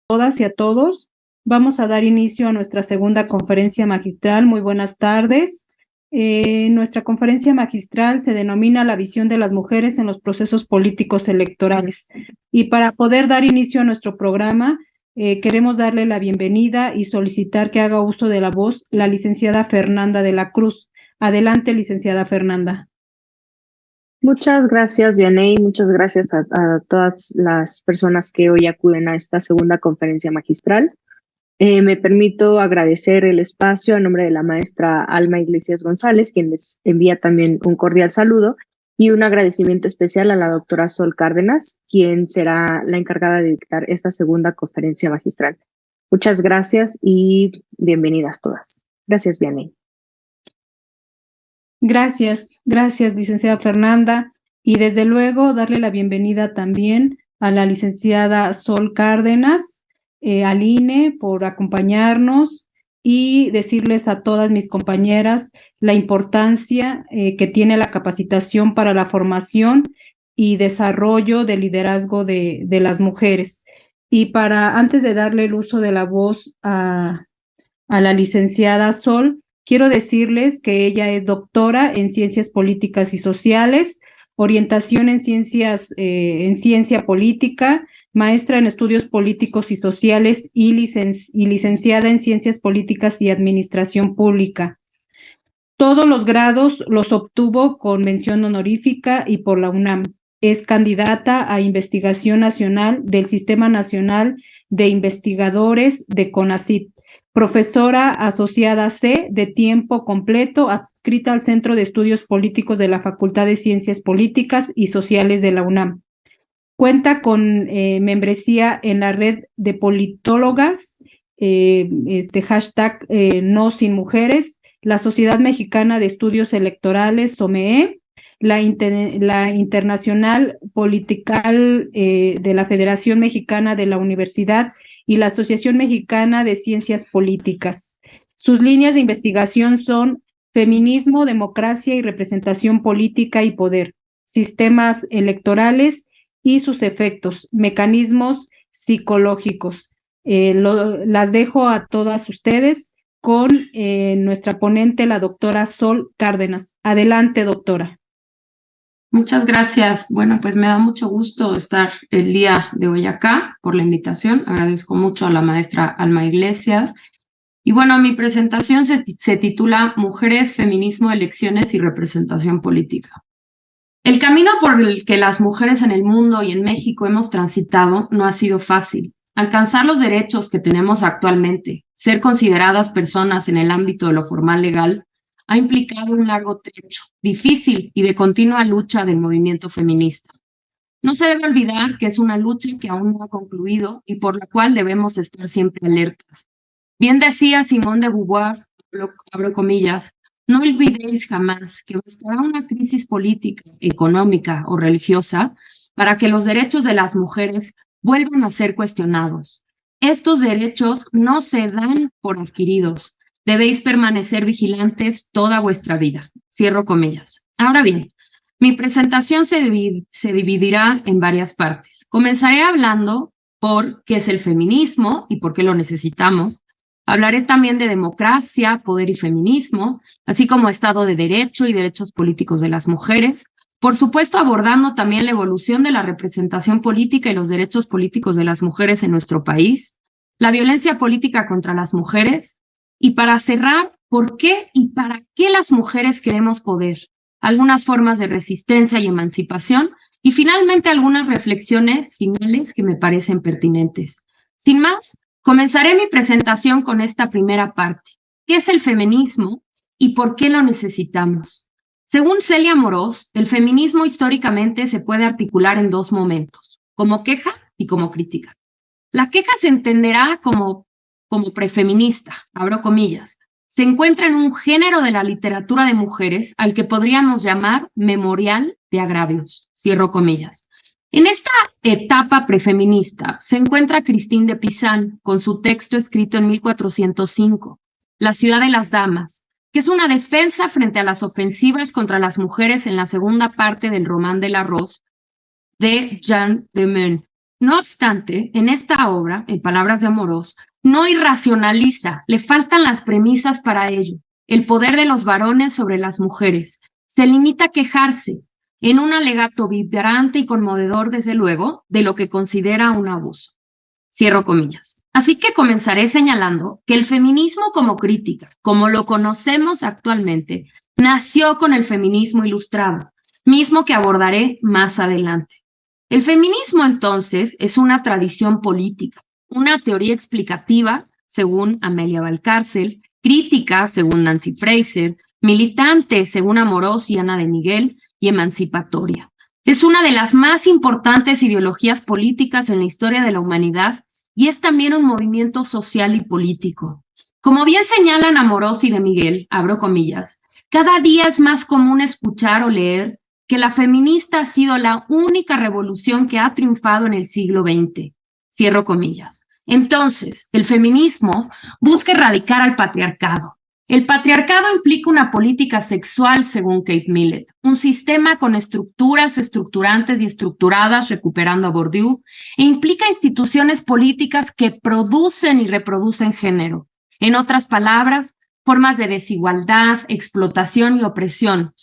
todas y a todos. Vamos a dar inicio a nuestra segunda conferencia magistral. Muy buenas tardes. Nuestra conferencia magistral se denomina La visión de las mujeres en los procesos políticos electorales. Y para poder dar inicio a nuestro programa, queremos darle la bienvenida y solicitar que haga uso de la voz la licenciada Fernanda de la Cruz. Adelante, licenciada Fernanda. Muchas gracias, Vianey. Muchas gracias a todas las personas que hoy acuden a esta segunda conferencia magistral. Me permito agradecer el espacio a nombre de la maestra Alma Iglesias González, quien les envía también un cordial saludo, y un agradecimiento especial a la doctora Sol Cárdenas, quien será la encargada de dictar esta segunda conferencia magistral. Muchas gracias y bienvenidas todas. Gracias, Vianey. Gracias, licenciada Fernanda. Y desde luego darle la bienvenida también a la licenciada Sol Cárdenas, al INE, por acompañarnos, y decirles a todas mis compañeras la importancia que tiene la capacitación para la formación y desarrollo del liderazgo de las mujeres. Y antes de darle el uso de la voz a la licenciada Sol, quiero decirles que ella es doctora en Ciencias Políticas y Sociales, orientación en Ciencia Política, maestra en Estudios Políticos y Sociales y licenciada en Ciencias Políticas y Administración Pública. Todos los grados los obtuvo con mención honorífica y por la UNAM. Es candidata a Investigación Nacional del Sistema Nacional de Investigadores de CONACYT. Profesora asociada C de tiempo completo, adscrita al Centro de Estudios Políticos de la Facultad de Ciencias Políticas y Sociales de la UNAM. Cuenta con membresía en la red de politólogas, hashtag No Sin Mujeres, la Sociedad Mexicana de Estudios Electorales, SOMEE, la Internacional Political de la Federación Mexicana de la Universidad y la Asociación Mexicana de Ciencias Políticas. Sus líneas de investigación son feminismo, democracia y representación política y poder, sistemas electorales y sus efectos, mecanismos psicológicos. Las dejo a todas ustedes con nuestra ponente, la doctora Sol Cárdenas. Adelante, doctora. Muchas gracias. Bueno, pues me da mucho gusto estar el día de hoy acá por la invitación. Agradezco mucho a la maestra Alma Iglesias. Y bueno, mi presentación se titula Mujeres, Feminismo, Elecciones y Representación Política. El camino por el que las mujeres en el mundo y en México hemos transitado no ha sido fácil. Alcanzar los derechos que tenemos actualmente, ser consideradas personas en el ámbito de lo formal legal, ha implicado un largo trecho, difícil y de continua lucha del movimiento feminista. No se debe olvidar que es una lucha que aún no ha concluido y por la cual debemos estar siempre alertas. Bien decía Simone de Beauvoir, abro comillas, no olvidéis jamás que bastará una crisis política, económica o religiosa para que los derechos de las mujeres vuelvan a ser cuestionados. Estos derechos no se dan por adquiridos. Debéis permanecer vigilantes toda vuestra vida. Cierro comillas. Ahora bien, mi presentación se dividirá en varias partes. Comenzaré hablando por qué es el feminismo y por qué lo necesitamos. Hablaré también de democracia, poder y feminismo, así como Estado de Derecho y derechos políticos de las mujeres. Por supuesto, abordando también la evolución de la representación política y los derechos políticos de las mujeres en nuestro país, la violencia política contra las mujeres, y para cerrar, ¿por qué y para qué las mujeres queremos poder? Algunas formas de resistencia y emancipación, y finalmente algunas reflexiones finales que me parecen pertinentes. Sin más, comenzaré mi presentación con esta primera parte. ¿Qué es el feminismo y por qué lo necesitamos? Según Celia Morós, el feminismo históricamente se puede articular en dos momentos, como queja y como crítica. La queja se entenderá como prefeminista, abro comillas. Se encuentra en un género de la literatura de mujeres al que podríamos llamar memorial de agravios, cierro comillas. En esta etapa prefeminista se encuentra Christine de Pizan con su texto escrito en 1405, La ciudad de las damas, que es una defensa frente a las ofensivas contra las mujeres en la segunda parte del Román de la Rose de Jean de Meun. No obstante, en esta obra, en palabras de Amorós, no irracionaliza, le faltan las premisas para ello. El poder de los varones sobre las mujeres. Se limita a quejarse, en un alegato vibrante y conmovedor, desde luego, de lo que considera un abuso. Cierro comillas. Así que comenzaré señalando que el feminismo como crítica, como lo conocemos actualmente, nació con el feminismo ilustrado, mismo que abordaré más adelante. El feminismo, entonces, es una tradición política, una teoría explicativa, según Amelia Valcárcel, crítica, según Nancy Fraser, militante, según Amorós y Ana de Miguel, y emancipatoria. Es una de las más importantes ideologías políticas en la historia de la humanidad y es también un movimiento social y político. Como bien señalan Amorós y de Miguel, abro comillas, cada día es más común escuchar o leer que la feminista ha sido la única revolución que ha triunfado en el siglo XX. Cierro comillas. Entonces, el feminismo busca erradicar al patriarcado. El patriarcado implica una política sexual, según Kate Millett, un sistema con estructuras estructurantes y estructuradas, recuperando a Bourdieu, e implica instituciones políticas que producen y reproducen género. En otras palabras, formas de desigualdad, explotación y opresión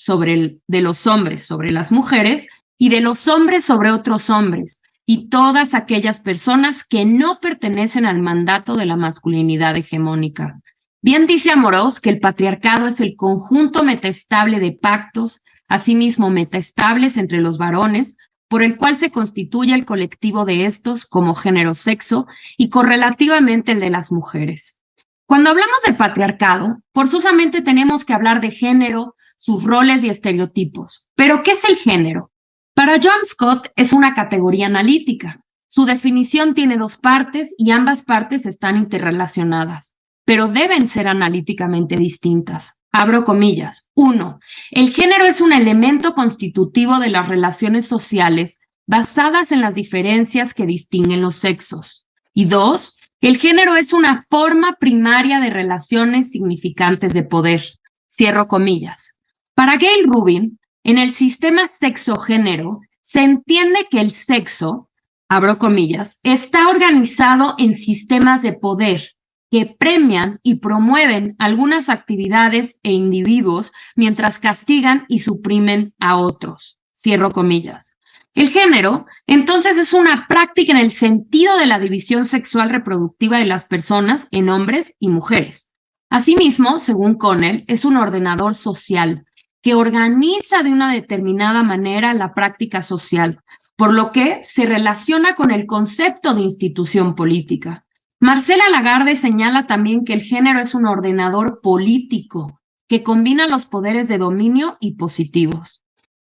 de los hombres sobre las mujeres y de los hombres sobre otros hombres, y todas aquellas personas que no pertenecen al mandato de la masculinidad hegemónica. Bien dice Amorós que el patriarcado es el conjunto metaestable de pactos, asimismo metaestables entre los varones, por el cual se constituye el colectivo de estos como género-sexo y correlativamente el de las mujeres. Cuando hablamos del patriarcado, forzosamente tenemos que hablar de género, sus roles y estereotipos. ¿Pero qué es el género? Para John Scott es una categoría analítica. Su definición tiene dos partes y ambas partes están interrelacionadas, pero deben ser analíticamente distintas. Abro comillas. 1. El género es un elemento constitutivo de las relaciones sociales basadas en las diferencias que distinguen los sexos. Y 2. El género es una forma primaria de relaciones significantes de poder. Cierro comillas. Para Gayle Rubin, en el sistema sexo-género, se entiende que el sexo, abro comillas, está organizado en sistemas de poder que premian y promueven algunas actividades e individuos mientras castigan y suprimen a otros. Cierro comillas. El género, entonces, es una práctica en el sentido de la división sexual reproductiva de las personas en hombres y mujeres. Asimismo, según Connell, es un ordenador social que organiza de una determinada manera la práctica social, por lo que se relaciona con el concepto de institución política. Marcela Lagarde señala también que el género es un ordenador político que combina los poderes de dominio y positivos.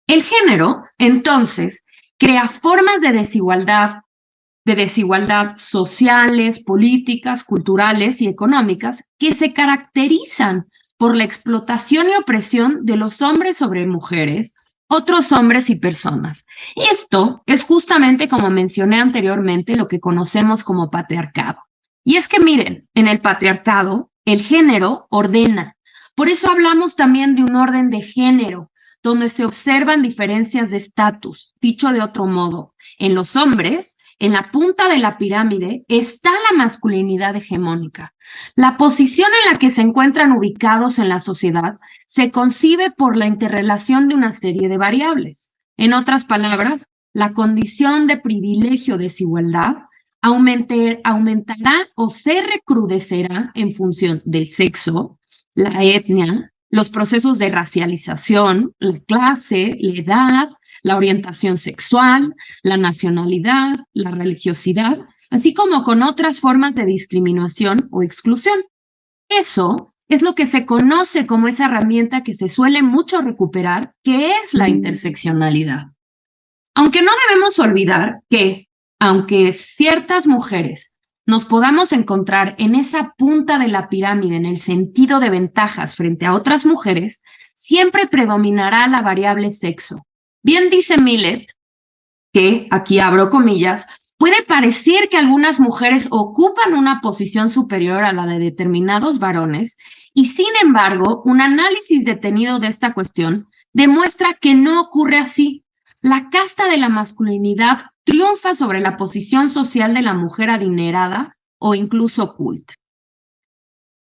El género, entonces, crea formas de desigualdad sociales, políticas, culturales y económicas que se caracterizan por la explotación y opresión de los hombres sobre mujeres, otros hombres y personas. Esto es justamente, como mencioné anteriormente, lo que conocemos como patriarcado. Y es que miren, en el patriarcado, el género ordena. Por eso hablamos también de un orden de género, donde se observan diferencias de estatus. Dicho de otro modo, en los hombres, en la punta de la pirámide, está la masculinidad hegemónica. La posición en la que se encuentran ubicados en la sociedad se concibe por la interrelación de una serie de variables. En otras palabras, la condición de privilegio o desigualdad aumentará o se recrudecerá en función del sexo, la etnia, los procesos de racialización, la clase, la edad, la orientación sexual, la nacionalidad, la religiosidad, así como con otras formas de discriminación o exclusión. Eso es lo que se conoce como esa herramienta que se suele mucho recuperar, que es la interseccionalidad. Aunque no debemos olvidar que, aunque ciertas mujeres nos podamos encontrar en esa punta de la pirámide en el sentido de ventajas frente a otras mujeres, siempre predominará la variable sexo. Bien dice Millett que, aquí abro comillas, puede parecer que algunas mujeres ocupan una posición superior a la de determinados varones y, sin embargo, un análisis detenido de esta cuestión demuestra que no ocurre así. La casta de la masculinidad triunfa sobre la posición social de la mujer adinerada o incluso culta.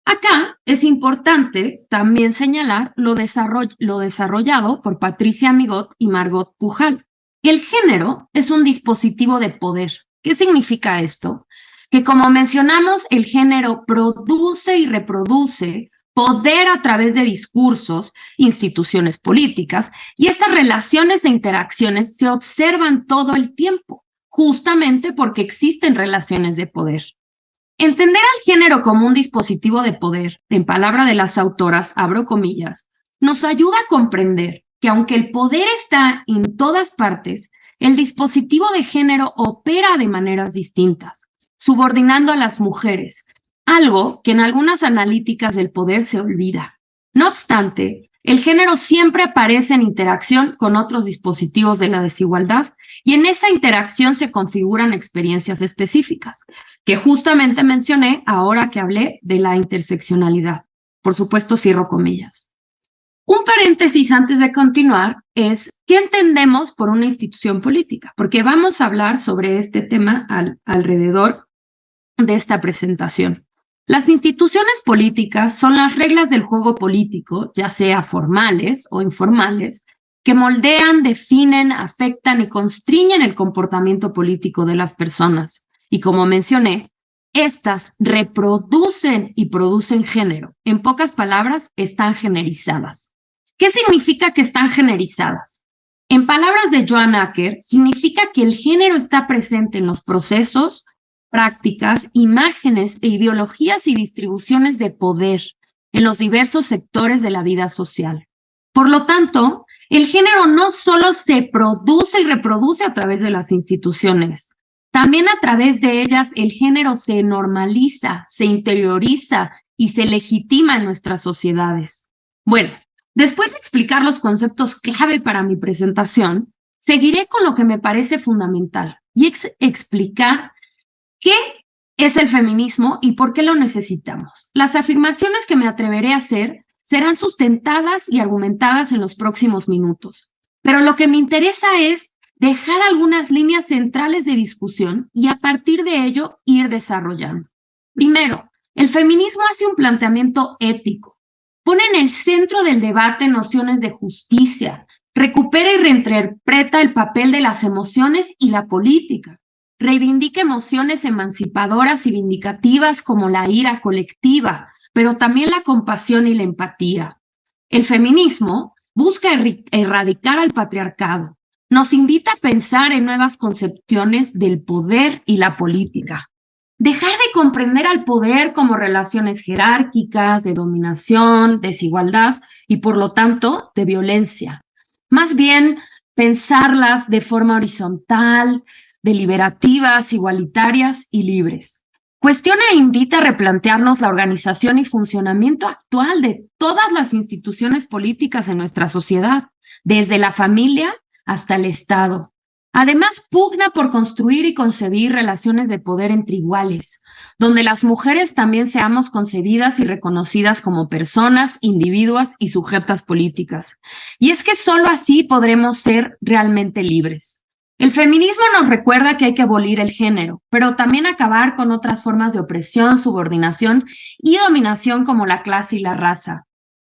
Acá es importante también señalar lo desarrollado por Patricia Amigot y Margot Pujal. El género es un dispositivo de poder. ¿Qué significa esto? Que como mencionamos, el género produce y reproduce poder a través de discursos, instituciones políticas, y estas relaciones e interacciones se observan todo el tiempo, justamente porque existen relaciones de poder. Entender al género como un dispositivo de poder, en palabra de las autoras, abro comillas, nos ayuda a comprender que aunque el poder está en todas partes, el dispositivo de género opera de maneras distintas, subordinando a las mujeres, algo que en algunas analíticas del poder se olvida. No obstante, el género siempre aparece en interacción con otros dispositivos de la desigualdad y en esa interacción se configuran experiencias específicas, que justamente mencioné ahora que hablé de la interseccionalidad. Por supuesto, cierro comillas. Un paréntesis antes de continuar es, ¿qué entendemos por una institución política? Porque vamos a hablar sobre este tema alrededor de esta presentación. Las instituciones políticas son las reglas del juego político, ya sea formales o informales, que moldean, definen, afectan y constriñen el comportamiento político de las personas. Y como mencioné, estas reproducen y producen género. En pocas palabras, están generizadas. ¿Qué significa que están generizadas? En palabras de Joan Acker, significa que el género está presente en los procesos, prácticas, imágenes e ideologías y distribuciones de poder en los diversos sectores de la vida social. Por lo tanto, el género no solo se produce y reproduce a través de las instituciones, también a través de ellas el género se normaliza, se interioriza y se legitima en nuestras sociedades. Bueno, después de explicar los conceptos clave para mi presentación, seguiré con lo que me parece fundamental y explicar ¿qué es el feminismo y por qué lo necesitamos? Las afirmaciones que me atreveré a hacer serán sustentadas y argumentadas en los próximos minutos, pero lo que me interesa es dejar algunas líneas centrales de discusión y a partir de ello ir desarrollando. Primero, el feminismo hace un planteamiento ético, pone en el centro del debate nociones de justicia, recupera y reinterpreta el papel de las emociones y la política. Reivindica emociones emancipadoras y vindicativas como la ira colectiva, pero también la compasión y la empatía. El feminismo busca erradicar al patriarcado, nos invita a pensar en nuevas concepciones del poder y la política. Dejar de comprender al poder como relaciones jerárquicas, de dominación, desigualdad y por lo tanto de violencia. Más bien pensarlas de forma horizontal, deliberativas, igualitarias y libres. Cuestiona e invita a replantearnos la organización y funcionamiento actual de todas las instituciones políticas en nuestra sociedad, desde la familia hasta el Estado. Además, pugna por construir y concebir relaciones de poder entre iguales, donde las mujeres también seamos concebidas y reconocidas como personas, individuas y sujetas políticas. Y es que solo así podremos ser realmente libres. El feminismo nos recuerda que hay que abolir el género, pero también acabar con otras formas de opresión, subordinación y dominación como la clase y la raza.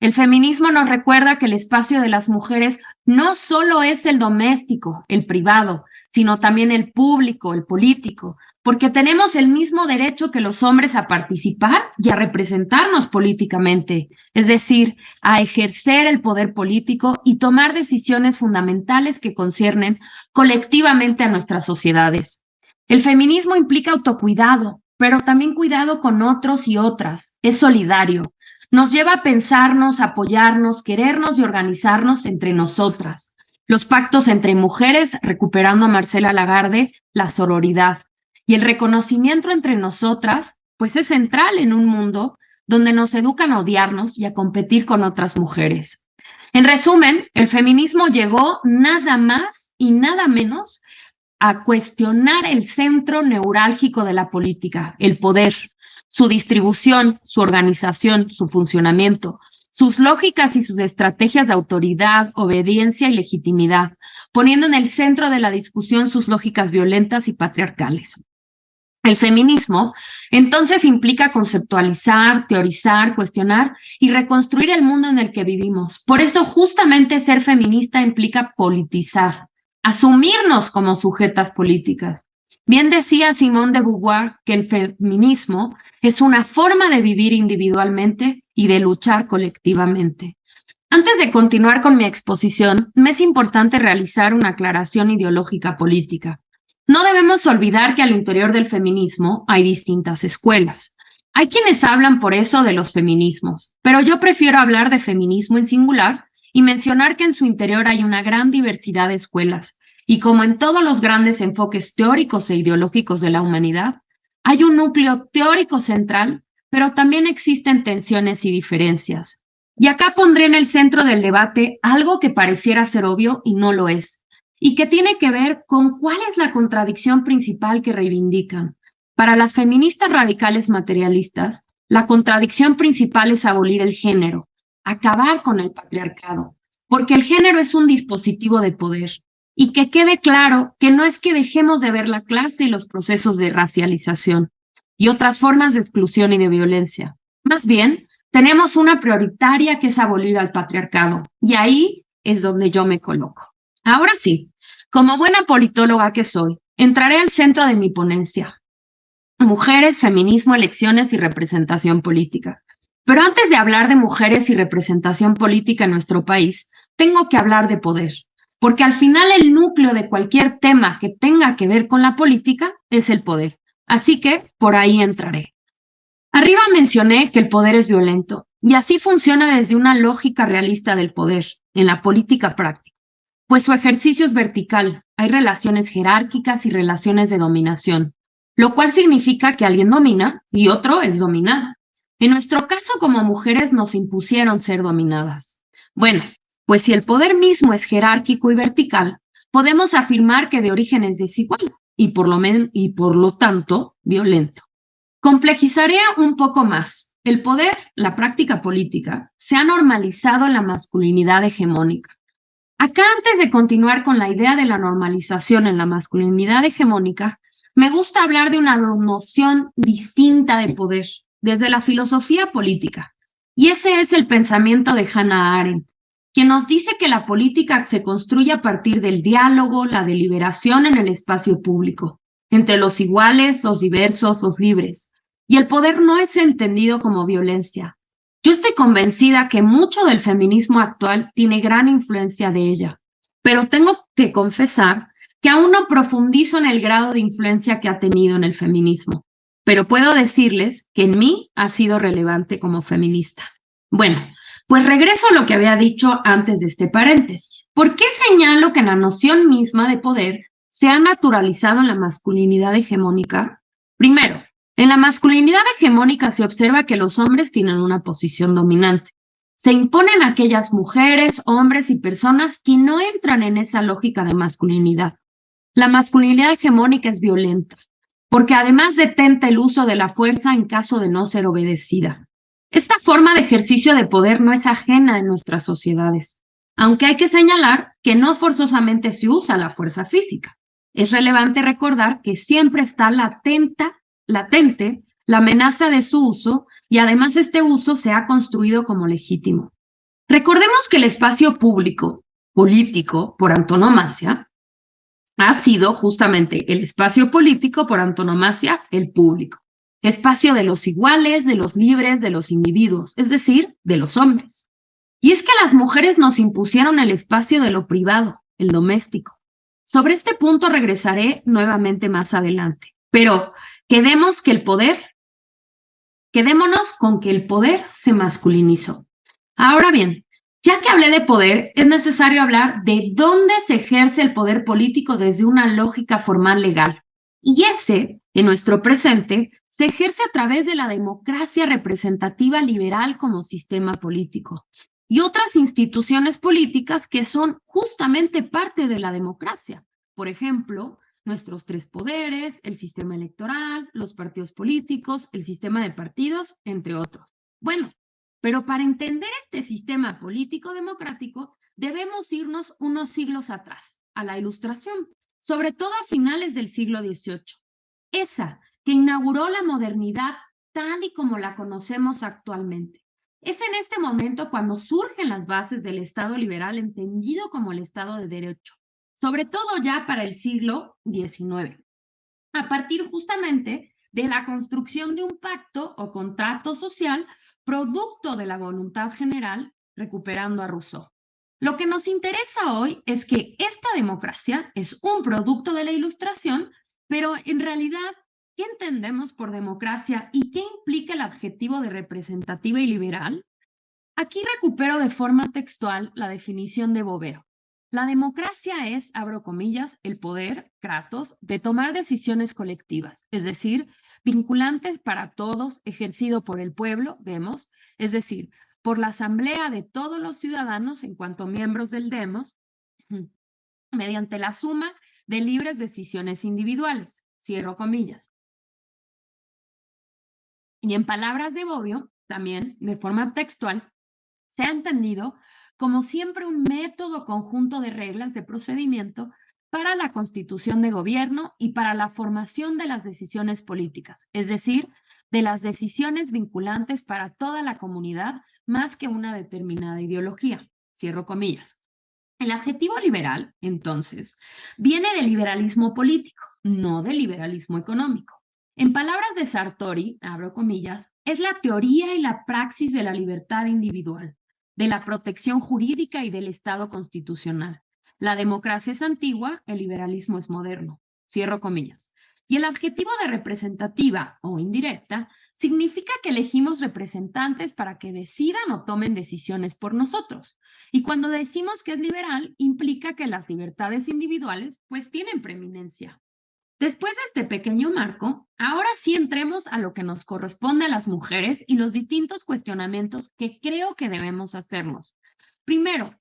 El feminismo nos recuerda que el espacio de las mujeres no solo es el doméstico, el privado, sino también el público, el político, porque tenemos el mismo derecho que los hombres a participar y a representarnos políticamente, es decir, a ejercer el poder político y tomar decisiones fundamentales que conciernen colectivamente a nuestras sociedades. El feminismo implica autocuidado, pero también cuidado con otros y otras, es solidario. Nos lleva a pensarnos, apoyarnos, querernos y organizarnos entre nosotras. Los pactos entre mujeres, recuperando a Marcela Lagarde, la sororidad. Y el reconocimiento entre nosotras, pues es central en un mundo donde nos educan a odiarnos y a competir con otras mujeres. En resumen, el feminismo llegó nada más y nada menos a cuestionar el centro neurálgico de la política, el poder, su distribución, su organización, su funcionamiento, sus lógicas y sus estrategias de autoridad, obediencia y legitimidad, poniendo en el centro de la discusión sus lógicas violentas y patriarcales. El feminismo, entonces, implica conceptualizar, teorizar, cuestionar y reconstruir el mundo en el que vivimos. Por eso, justamente, ser feminista implica politizar, asumirnos como sujetas políticas. Bien decía Simone de Beauvoir que el feminismo es una forma de vivir individualmente y de luchar colectivamente. Antes de continuar con mi exposición, me es importante realizar una aclaración ideológica política. No debemos olvidar que al interior del feminismo hay distintas escuelas. Hay quienes hablan por eso de los feminismos, pero yo prefiero hablar de feminismo en singular y mencionar que en su interior hay una gran diversidad de escuelas, y como en todos los grandes enfoques teóricos e ideológicos de la humanidad, hay un núcleo teórico central, pero también existen tensiones y diferencias. Y acá pondré en el centro del debate algo que pareciera ser obvio y no lo es, y que tiene que ver con cuál es la contradicción principal que reivindican. Para las feministas radicales materialistas, la contradicción principal es abolir el género, acabar con el patriarcado, porque el género es un dispositivo de poder. Y que quede claro que no es que dejemos de ver la clase y los procesos de racialización y otras formas de exclusión y de violencia. Más bien, tenemos una prioritaria que es abolir al patriarcado, y ahí es donde yo me coloco. Ahora sí, como buena politóloga que soy, entraré al centro de mi ponencia: mujeres, feminismo, elecciones y representación política. Pero antes de hablar de mujeres y representación política en nuestro país, tengo que hablar de poder, porque al final el núcleo de cualquier tema que tenga que ver con la política es el poder. Así que por ahí entraré. Arriba mencioné que el poder es violento, y así funciona desde una lógica realista del poder, en la política práctica. Pues su ejercicio es vertical, hay relaciones jerárquicas y relaciones de dominación, lo cual significa que alguien domina y otro es dominado. En nuestro caso, como mujeres, nos impusieron ser dominadas. Bueno, pues si el poder mismo es jerárquico y vertical, podemos afirmar que de origen es desigual y por lo tanto violento. Complejizaré un poco más. El poder, la práctica política, se ha normalizado en la masculinidad hegemónica. Acá, antes de continuar con la idea de la normalización en la masculinidad hegemónica, me gusta hablar de una noción distinta de poder, desde la filosofía política. Y ese es el pensamiento de Hannah Arendt, quien nos dice que la política se construye a partir del diálogo, la deliberación en el espacio público, entre los iguales, los diversos, los libres. Y el poder no es entendido como violencia. Yo estoy convencida que mucho del feminismo actual tiene gran influencia de ella, pero tengo que confesar que aún no profundizo en el grado de influencia que ha tenido en el feminismo, pero puedo decirles que en mí ha sido relevante como feminista. Bueno, pues regreso a lo que había dicho antes de este paréntesis. ¿Por qué señalo que la noción misma de poder se ha naturalizado en la masculinidad hegemónica? Primero, en la masculinidad hegemónica se observa que los hombres tienen una posición dominante. Se imponen a aquellas mujeres, hombres y personas que no entran en esa lógica de masculinidad. La masculinidad hegemónica es violenta, porque además detenta el uso de la fuerza en caso de no ser obedecida. Esta forma de ejercicio de poder no es ajena en nuestras sociedades, aunque hay que señalar que no forzosamente se usa la fuerza física. Es relevante recordar que siempre está latente la amenaza de su uso, y además este uso se ha construido como legítimo. Recordemos que el espacio público, político, por antonomasia, ha sido justamente el espacio político por antonomasia, el público. Espacio de los iguales, de los libres, de los individuos, es decir, de los hombres. Y es que las mujeres nos impusieron el espacio de lo privado, el doméstico. Sobre este punto regresaré nuevamente más adelante, pero quedémonos con que el poder se masculinizó. Ahora bien, ya que hablé de poder, es necesario hablar de dónde se ejerce el poder político desde una lógica formal legal. Y ese, en nuestro presente, se ejerce a través de la democracia representativa liberal como sistema político y otras instituciones políticas que son justamente parte de la democracia. Por ejemplo, nuestros tres poderes, el sistema electoral, los partidos políticos, el sistema de partidos, entre otros. Bueno, Pero para entender este sistema político democrático, debemos irnos unos siglos atrás, a la Ilustración, sobre todo a finales del siglo XVIII. Esa que inauguró la modernidad tal y como la conocemos actualmente. Es en este momento cuando surgen las bases del Estado liberal entendido como el Estado de Derecho, sobre todo ya para el siglo XIX, a partir justamente de la construcción de un pacto o contrato social producto de la voluntad general, recuperando a Rousseau. Lo que nos interesa hoy es que esta democracia es un producto de la Ilustración, pero en realidad, ¿qué entendemos por democracia y qué implica el adjetivo de representativa y liberal? Aquí recupero de forma textual la definición de Bovero. La democracia es, abro comillas, el poder, kratos, de tomar decisiones colectivas, es decir, vinculantes para todos, ejercido por el pueblo, demos, es decir, por la asamblea de todos los ciudadanos en cuanto miembros del demos, mediante la suma de libres decisiones individuales, cierro comillas. Y en palabras de Bobbio, también de forma textual, se ha entendido como siempre un método conjunto de reglas de procedimiento para la constitución de gobierno y para la formación de las decisiones políticas, es decir, de las decisiones vinculantes para toda la comunidad más que una determinada ideología. Cierro comillas. El adjetivo liberal, entonces, viene del liberalismo político, no del liberalismo económico. En palabras de Sartori, abro comillas, es la teoría y la praxis de la libertad individual, de la protección jurídica y del Estado constitucional. La democracia es antigua, el liberalismo es moderno. Cierro comillas. Y el adjetivo de representativa o indirecta significa que elegimos representantes para que decidan o tomen decisiones por nosotros. Y cuando decimos que es liberal, implica que las libertades individuales pues tienen preeminencia. Después de este pequeño marco, ahora sí entremos a lo que nos corresponde a las mujeres y los distintos cuestionamientos que creo que debemos hacernos. Primero,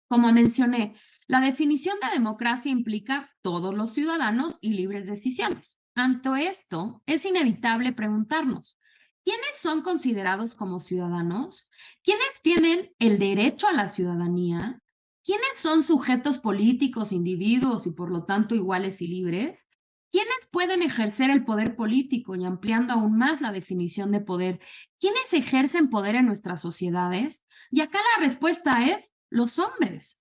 como mencioné, la definición de democracia implica todos los ciudadanos y libres decisiones. Ante esto, es inevitable preguntarnos, ¿quiénes son considerados como ciudadanos? ¿Quiénes tienen el derecho a la ciudadanía? ¿Quiénes son sujetos políticos, individuos y por lo tanto iguales y libres? ¿Quiénes pueden ejercer el poder político? Y ampliando aún más la definición de poder, ¿quiénes ejercen poder en nuestras sociedades? Y acá la respuesta es los hombres.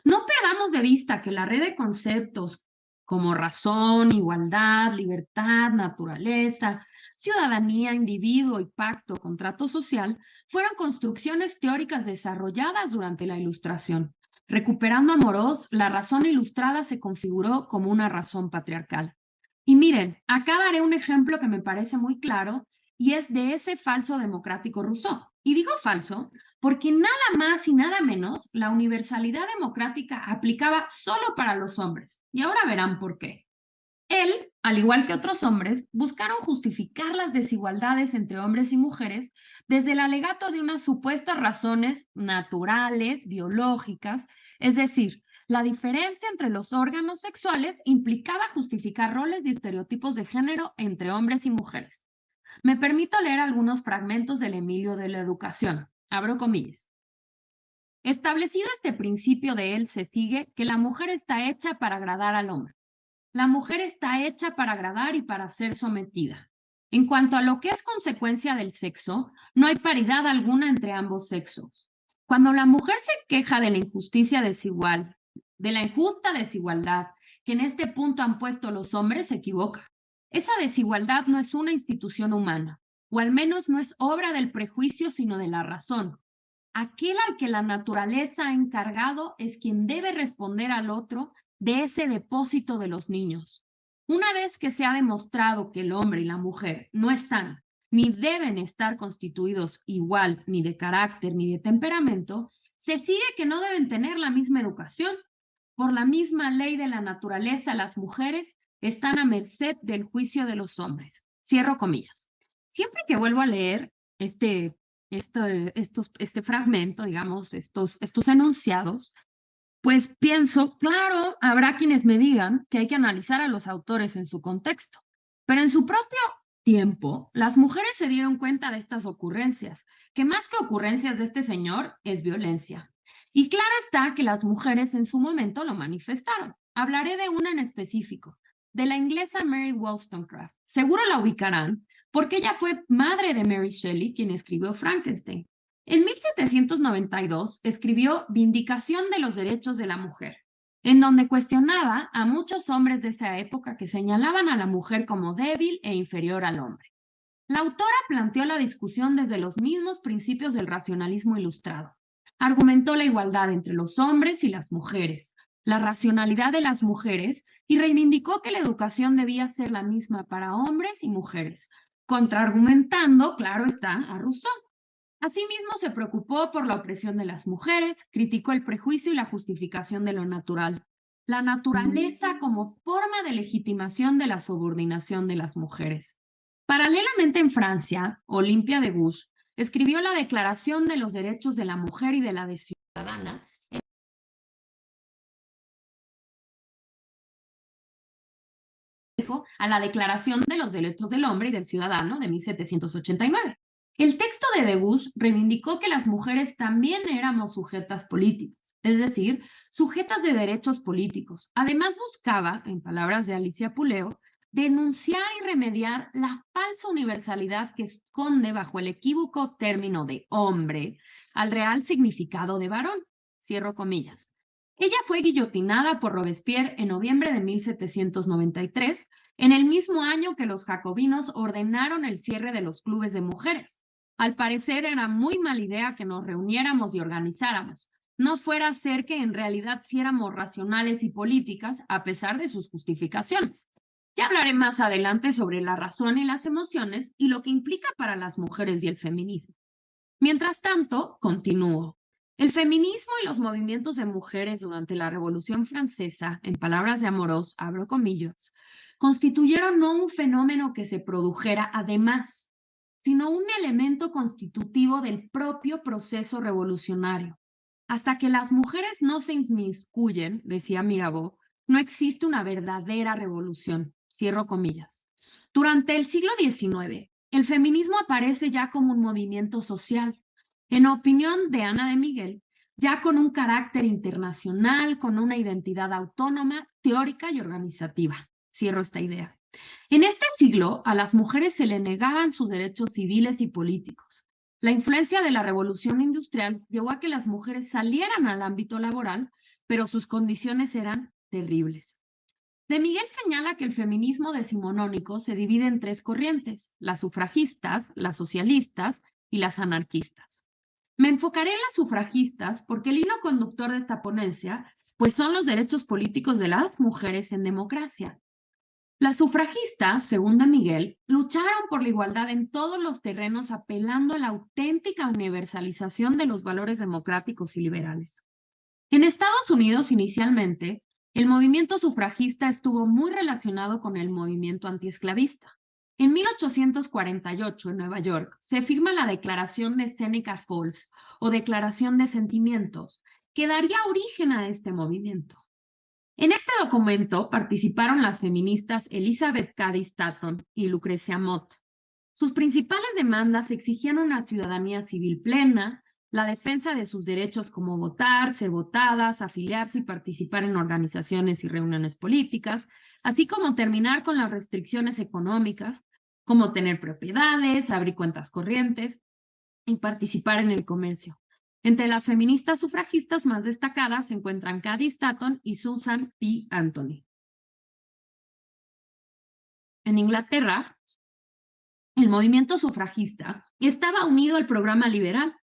No perdamos de vista que la red de conceptos como razón, igualdad, libertad, naturaleza, ciudadanía, individuo y pacto, contrato social, fueron construcciones teóricas desarrolladas durante la Ilustración. Recuperando a Morós, la razón ilustrada se configuró como una razón patriarcal. Y miren, acá daré un ejemplo que me parece muy claro y es de ese falso democrático Rousseau. Y digo falso porque nada más y nada menos la universalidad democrática aplicaba solo para los hombres. Y ahora verán por qué. Él, al igual que otros hombres, buscaron justificar las desigualdades entre hombres y mujeres desde el alegato de unas supuestas razones naturales, biológicas, es decir, la diferencia entre los órganos sexuales implicaba justificar roles y estereotipos de género entre hombres y mujeres. Me permito leer algunos fragmentos del Emilio de la Educación. Abro comillas. Establecido este principio de él, se sigue que la mujer está hecha para agradar al hombre. La mujer está hecha para agradar y para ser sometida. En cuanto a lo que es consecuencia del sexo, no hay paridad alguna entre ambos sexos. Cuando la mujer se queja de la injusticia desigual, de la injusta desigualdad que en este punto han puesto los hombres, se equivoca. Esa desigualdad no es una institución humana, o al menos no es obra del prejuicio, sino de la razón. Aquel al que la naturaleza ha encargado es quien debe responder al otro de ese depósito de los niños. Una vez que se ha demostrado que el hombre y la mujer no están ni deben estar constituidos igual ni de carácter ni de temperamento, se sigue que no deben tener la misma educación. Por la misma ley de la naturaleza, las mujeres están a merced del juicio de los hombres. Cierro comillas. Siempre que vuelvo a leer este fragmento, digamos, estos enunciados, pues pienso, claro, habrá quienes me digan que hay que analizar a los autores en su contexto, pero en su propio tiempo, las mujeres se dieron cuenta de estas ocurrencias, que más que ocurrencias de este señor, es violencia. Y claro está que las mujeres en su momento lo manifestaron. Hablaré de una en específico, de la inglesa Mary Wollstonecraft. Seguro la ubicarán, porque ella fue madre de Mary Shelley, quien escribió Frankenstein. En 1792 escribió Vindicación de los Derechos de la Mujer, en donde cuestionaba a muchos hombres de esa época que señalaban a la mujer como débil e inferior al hombre. La autora planteó la discusión desde los mismos principios del racionalismo ilustrado. Argumentó la igualdad entre los hombres y las mujeres, la racionalidad de las mujeres y reivindicó que la educación debía ser la misma para hombres y mujeres, contraargumentando, claro está, a Rousseau. Asimismo, se preocupó por la opresión de las mujeres, criticó el prejuicio y la justificación de lo natural, la naturaleza como forma de legitimación de la subordinación de las mujeres. Paralelamente en Francia, Olympia de Gouges escribió la Declaración de los Derechos de la Mujer y de la Ciudadana, a la Declaración de los Derechos del Hombre y del Ciudadano de 1789. El texto de Degouche reivindicó que las mujeres también éramos sujetas políticas, es decir, sujetas de derechos políticos. Además buscaba, en palabras de Alicia Puleo, denunciar y remediar la falsa universalidad que esconde bajo el equívoco término de hombre al real significado de varón. Cierro comillas. Ella fue guillotinada por Robespierre en noviembre de 1793, en el mismo año que los jacobinos ordenaron el cierre de los clubes de mujeres. Al parecer era muy mala idea que nos reuniéramos y organizáramos, no fuera a ser que en realidad sí éramos racionales y políticas a pesar de sus justificaciones. Ya hablaré más adelante sobre la razón y las emociones y lo que implica para las mujeres y el feminismo. Mientras tanto, continúo. El feminismo y los movimientos de mujeres durante la Revolución Francesa, en palabras de Amorós, abro comillas, constituyeron no un fenómeno que se produjera además, sino un elemento constitutivo del propio proceso revolucionario. Hasta que las mujeres no se inmiscuyen, decía Mirabeau, no existe una verdadera revolución. Cierro comillas. Durante el siglo XIX, el feminismo aparece ya como un movimiento social. En opinión de Ana de Miguel, ya con un carácter internacional, con una identidad autónoma, teórica y organizativa. Cierro esta idea. En este siglo, a las mujeres se le negaban sus derechos civiles y políticos. La influencia de la revolución industrial llevó a que las mujeres salieran al ámbito laboral, pero sus condiciones eran terribles. De Miguel señala que el feminismo decimonónico se divide en tres corrientes: las sufragistas, las socialistas y las anarquistas. Me enfocaré en las sufragistas porque el hilo conductor de esta ponencia pues son los derechos políticos de las mujeres en democracia. Las sufragistas, según de Miguel, lucharon por la igualdad en todos los terrenos apelando a la auténtica universalización de los valores democráticos y liberales. En Estados Unidos, inicialmente, el movimiento sufragista estuvo muy relacionado con el movimiento antiesclavista. En 1848, en Nueva York, se firma la Declaración de Seneca Falls, o Declaración de Sentimientos, que daría origen a este movimiento. En este documento participaron las feministas Elizabeth Cady Stanton y Lucrecia Mott. Sus principales demandas exigían una ciudadanía civil plena, la defensa de sus derechos como votar, ser votadas, afiliarse y participar en organizaciones y reuniones políticas, así como terminar con las restricciones económicas, como tener propiedades, abrir cuentas corrientes y participar en el comercio. Entre las feministas sufragistas más destacadas se encuentran Cady Stanton y Susan P. Anthony. En Inglaterra, el movimiento sufragista estaba unido al programa liberal.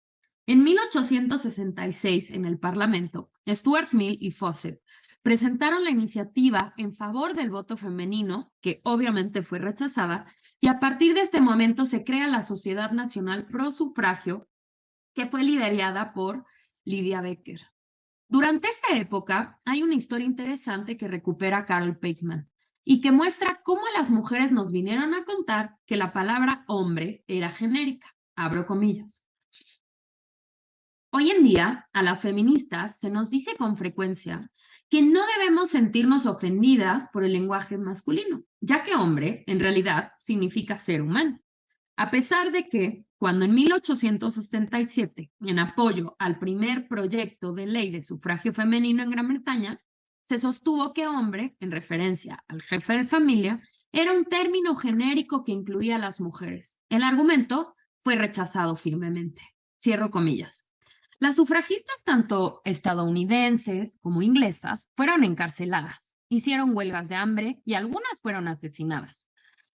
En 1866, en el Parlamento, Stuart Mill y Fawcett presentaron la iniciativa en favor del voto femenino, que obviamente fue rechazada, y a partir de este momento se crea la Sociedad Nacional Pro Sufragio, que fue liderada por Lydia Becker. Durante esta época hay una historia interesante que recupera Carol Pateman y que muestra cómo las mujeres nos vinieron a contar que la palabra hombre era genérica, abro comillas. Hoy en día, a las feministas se nos dice con frecuencia que no debemos sentirnos ofendidas por el lenguaje masculino, ya que hombre en realidad significa ser humano. A pesar de que, cuando en 1867, en apoyo al primer proyecto de ley de sufragio femenino en Gran Bretaña, se sostuvo que hombre, en referencia al jefe de familia, era un término genérico que incluía a las mujeres. El argumento fue rechazado firmemente. Cierro comillas. Las sufragistas, tanto estadounidenses como inglesas, fueron encarceladas, hicieron huelgas de hambre y algunas fueron asesinadas.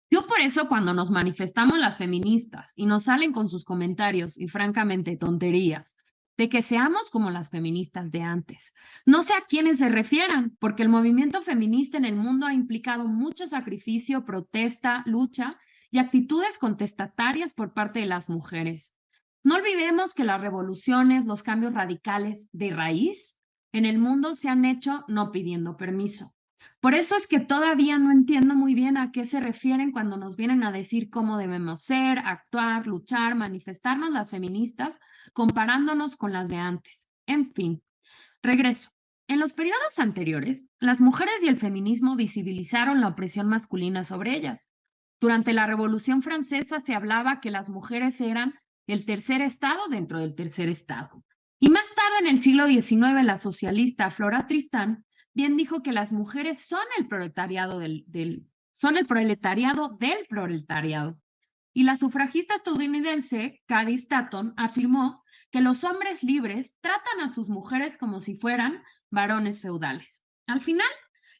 Yo por eso cuando nos manifestamos las feministas y nos salen con sus comentarios y francamente tonterías de que seamos como las feministas de antes, no sé a quiénes se refieran, porque el movimiento feminista en el mundo ha implicado mucho sacrificio, protesta, lucha y actitudes contestatarias por parte de las mujeres. No olvidemos que las revoluciones, los cambios radicales de raíz en el mundo se han hecho no pidiendo permiso. Por eso es que todavía no entiendo muy bien a qué se refieren cuando nos vienen a decir cómo debemos ser, actuar, luchar, manifestarnos las feministas, comparándonos con las de antes. En fin, regreso. En los periodos anteriores, las mujeres y el feminismo visibilizaron la opresión masculina sobre ellas. Durante la Revolución Francesa se hablaba que las mujeres eran el tercer estado dentro del tercer estado. Y más tarde, en el siglo XIX, la socialista Flora Tristán bien dijo que las mujeres son el proletariado son el proletariado del proletariado. Y la sufragista estadounidense Cady Stanton afirmó que los hombres libres tratan a sus mujeres como si fueran varones feudales. Al final,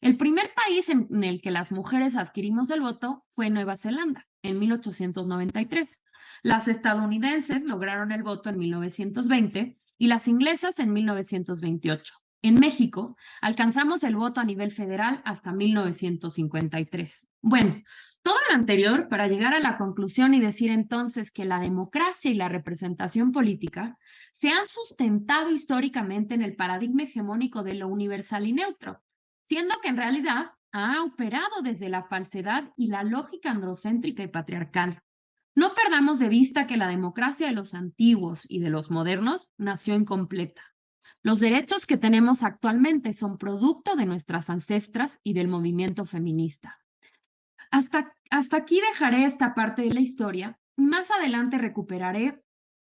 el primer país en el que las mujeres adquirimos el voto fue Nueva Zelanda, en 1893. Las estadounidenses lograron el voto en 1920 y las inglesas en 1928. En México, alcanzamos el voto a nivel federal hasta 1953. Bueno, todo lo anterior para llegar a la conclusión y decir entonces que la democracia y la representación política se han sustentado históricamente en el paradigma hegemónico de lo universal y neutro, siendo que en realidad ha operado desde la falsedad y la lógica androcéntrica y patriarcal. No perdamos de vista que la democracia de los antiguos y de los modernos nació incompleta. Los derechos que tenemos actualmente son producto de nuestras ancestras y del movimiento feminista. Hasta aquí dejaré esta parte de la historia y más adelante recuperaré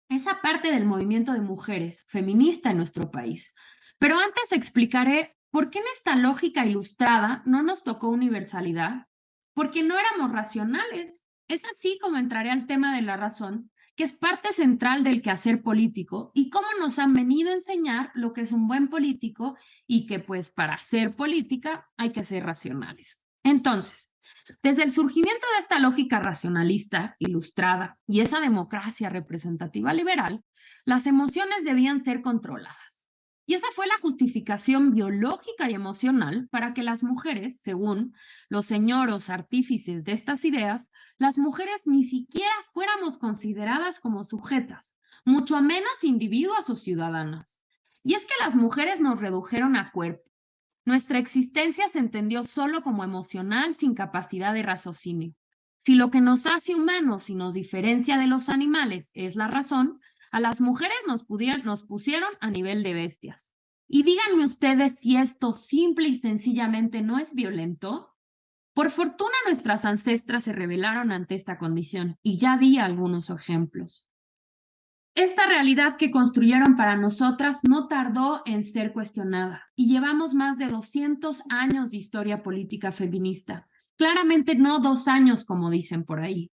esa parte del movimiento de mujeres feminista en nuestro país. Pero antes explicaré por qué en esta lógica ilustrada no nos tocó universalidad, porque no éramos racionales. Es así como entraré al tema de la razón, que es parte central del quehacer político y cómo nos han venido a enseñar lo que es un buen político y que pues para hacer política hay que ser racionales. Entonces, desde el surgimiento de esta lógica racionalista, ilustrada y esa democracia representativa liberal, las emociones debían ser controladas. Y esa fue la justificación biológica y emocional para que las mujeres, según los señoros artífices de estas ideas, las mujeres ni siquiera fuéramos consideradas como sujetas, mucho menos individuas o ciudadanas. Y es que las mujeres nos redujeron a cuerpo. Nuestra existencia se entendió solo como emocional, sin capacidad de raciocinio. Si lo que nos hace humanos y nos diferencia de los animales es la razón, a las mujeres nos pusieron a nivel de bestias. Y díganme ustedes si esto simple y sencillamente no es violento. Por fortuna nuestras ancestras se rebelaron ante esta condición y ya di algunos ejemplos. Esta realidad que construyeron para nosotras no tardó en ser cuestionada y llevamos más de 200 años de historia política feminista. Claramente no 2 años como dicen por ahí.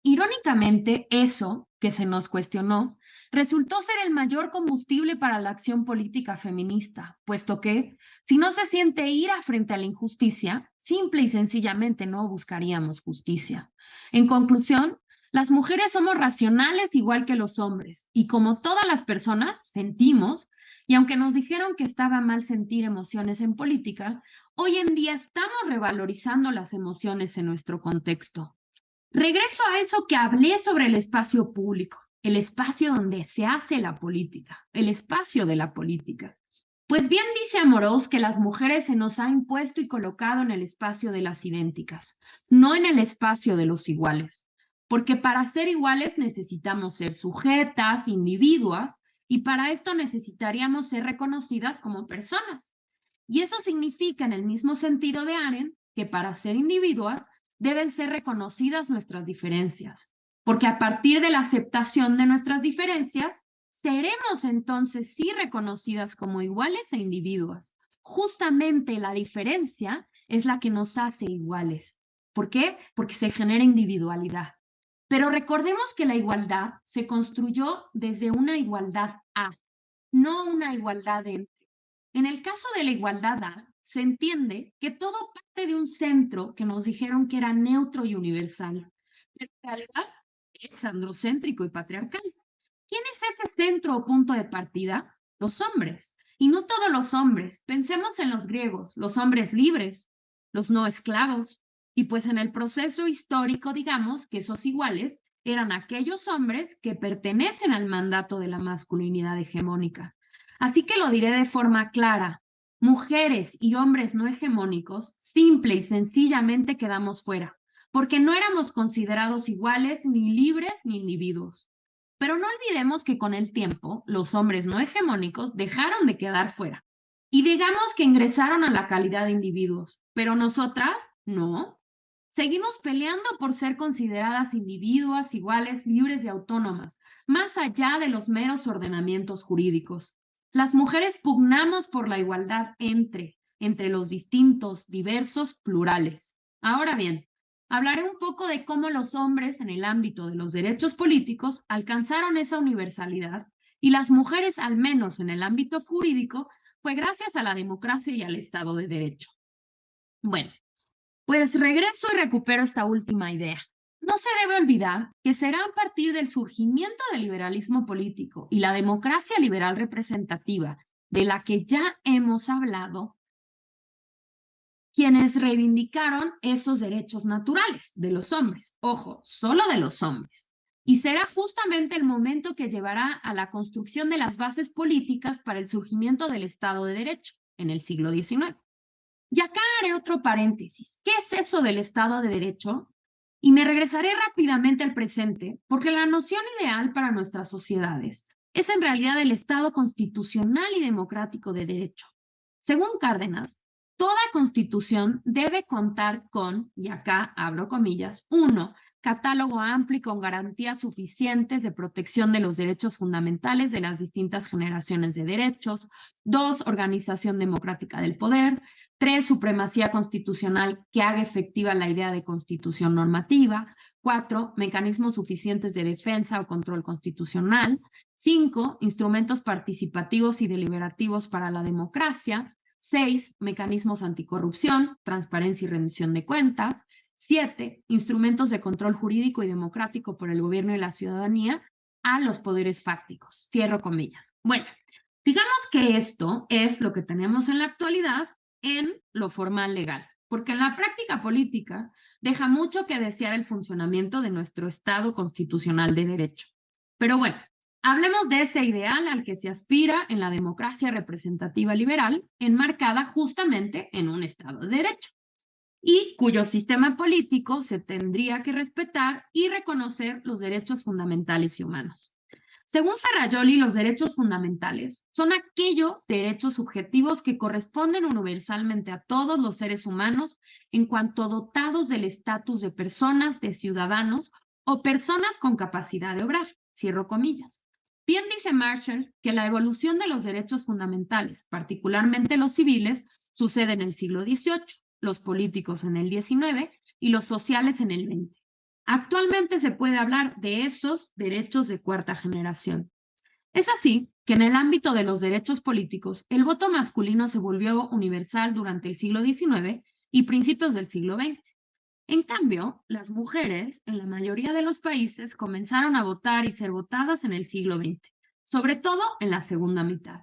Irónicamente, eso que se nos cuestionó resultó ser el mayor combustible para la acción política feminista, puesto que, si no se siente ira frente a la injusticia, simple y sencillamente no buscaríamos justicia. En conclusión, las mujeres somos racionales igual que los hombres, y como todas las personas, sentimos, y aunque nos dijeron que estaba mal sentir emociones en política, hoy en día estamos revalorizando las emociones en nuestro contexto. Regreso a eso que hablé sobre el espacio público, el espacio donde se hace la política, el espacio de la política. Pues bien dice Amorós que las mujeres se nos ha impuesto y colocado en el espacio de las idénticas, no en el espacio de los iguales, porque para ser iguales necesitamos ser sujetas, individuas, y para esto necesitaríamos ser reconocidas como personas. Y eso significa, en el mismo sentido de Arendt, que para ser individuos deben ser reconocidas nuestras diferencias, porque a partir de la aceptación de nuestras diferencias, seremos entonces sí reconocidas como iguales e individuos. Justamente la diferencia es la que nos hace iguales. ¿Por qué? Porque se genera individualidad. Pero recordemos que la igualdad se construyó desde una igualdad A, no una igualdad entre. En el caso de la igualdad A, se entiende que todo parte de un centro que nos dijeron que era neutro y universal, pero en realidad es androcéntrico y patriarcal. ¿Quién es ese centro o punto de partida? Los hombres. Y no todos los hombres. Pensemos en los griegos, los hombres libres, los no esclavos. Y pues en el proceso histórico, digamos que esos iguales eran aquellos hombres que pertenecen al mandato de la masculinidad hegemónica. Así que lo diré de forma clara. Mujeres y hombres no hegemónicos, simple y sencillamente quedamos fuera, porque no éramos considerados iguales, ni libres, ni individuos. Pero no olvidemos que con el tiempo, los hombres no hegemónicos dejaron de quedar fuera. Y digamos que ingresaron a la calidad de individuos, pero nosotras no. Seguimos peleando por ser consideradas individuas iguales, libres y autónomas, más allá de los meros ordenamientos jurídicos. Las mujeres pugnamos por la igualdad entre los distintos, diversos, plurales. Ahora bien, hablaré un poco de cómo los hombres en el ámbito de los derechos políticos alcanzaron esa universalidad y las mujeres, al menos en el ámbito jurídico, fue gracias a la democracia y al Estado de Derecho. Bueno, pues regreso y recupero esta última idea. No se debe olvidar que será a partir del surgimiento del liberalismo político y la democracia liberal representativa, de la que ya hemos hablado, quienes reivindicaron esos derechos naturales de los hombres. Ojo, solo de los hombres. Y será justamente el momento que llevará a la construcción de las bases políticas para el surgimiento del Estado de Derecho en el siglo XIX. Y acá haré otro paréntesis. ¿Qué es eso del Estado de Derecho? Y me regresaré rápidamente al presente, porque la noción ideal para nuestras sociedades es en realidad el Estado constitucional y democrático de derecho. Según Cárdenas, toda constitución debe contar con, y acá abro comillas, 1, catálogo amplio y con garantías suficientes de protección de los derechos fundamentales de las distintas generaciones de derechos. 2, organización democrática del poder. 3, supremacía constitucional que haga efectiva la idea de constitución normativa. 4, mecanismos suficientes de defensa o control constitucional. 5, instrumentos participativos y deliberativos para la democracia. 6, mecanismos anticorrupción, transparencia y rendición de cuentas. 7, instrumentos de control jurídico y democrático por el gobierno y la ciudadanía a los poderes fácticos. Cierro comillas. Bueno, digamos que esto es lo que tenemos en la actualidad en lo formal legal, porque en la práctica política deja mucho que desear el funcionamiento de nuestro Estado constitucional de derecho. Pero bueno, hablemos de ese ideal al que se aspira en la democracia representativa liberal, enmarcada justamente en un Estado de derecho, y cuyo sistema político se tendría que respetar y reconocer los derechos fundamentales y humanos. Según Ferrajoli, los derechos fundamentales son aquellos derechos subjetivos que corresponden universalmente a todos los seres humanos en cuanto dotados del estatus de personas, de ciudadanos o personas con capacidad de obrar. Cierro comillas. Bien dice Marshall que la evolución de los derechos fundamentales, particularmente los civiles, sucede en el siglo XVIII, los políticos en el XIX y los sociales en el XX. Actualmente se puede hablar de esos derechos de cuarta generación. Es así que en el ámbito de los derechos políticos, el voto masculino se volvió universal durante el siglo XIX y principios del siglo XX. En cambio, las mujeres en la mayoría de los países comenzaron a votar y ser votadas en el siglo XX, sobre todo en la segunda mitad.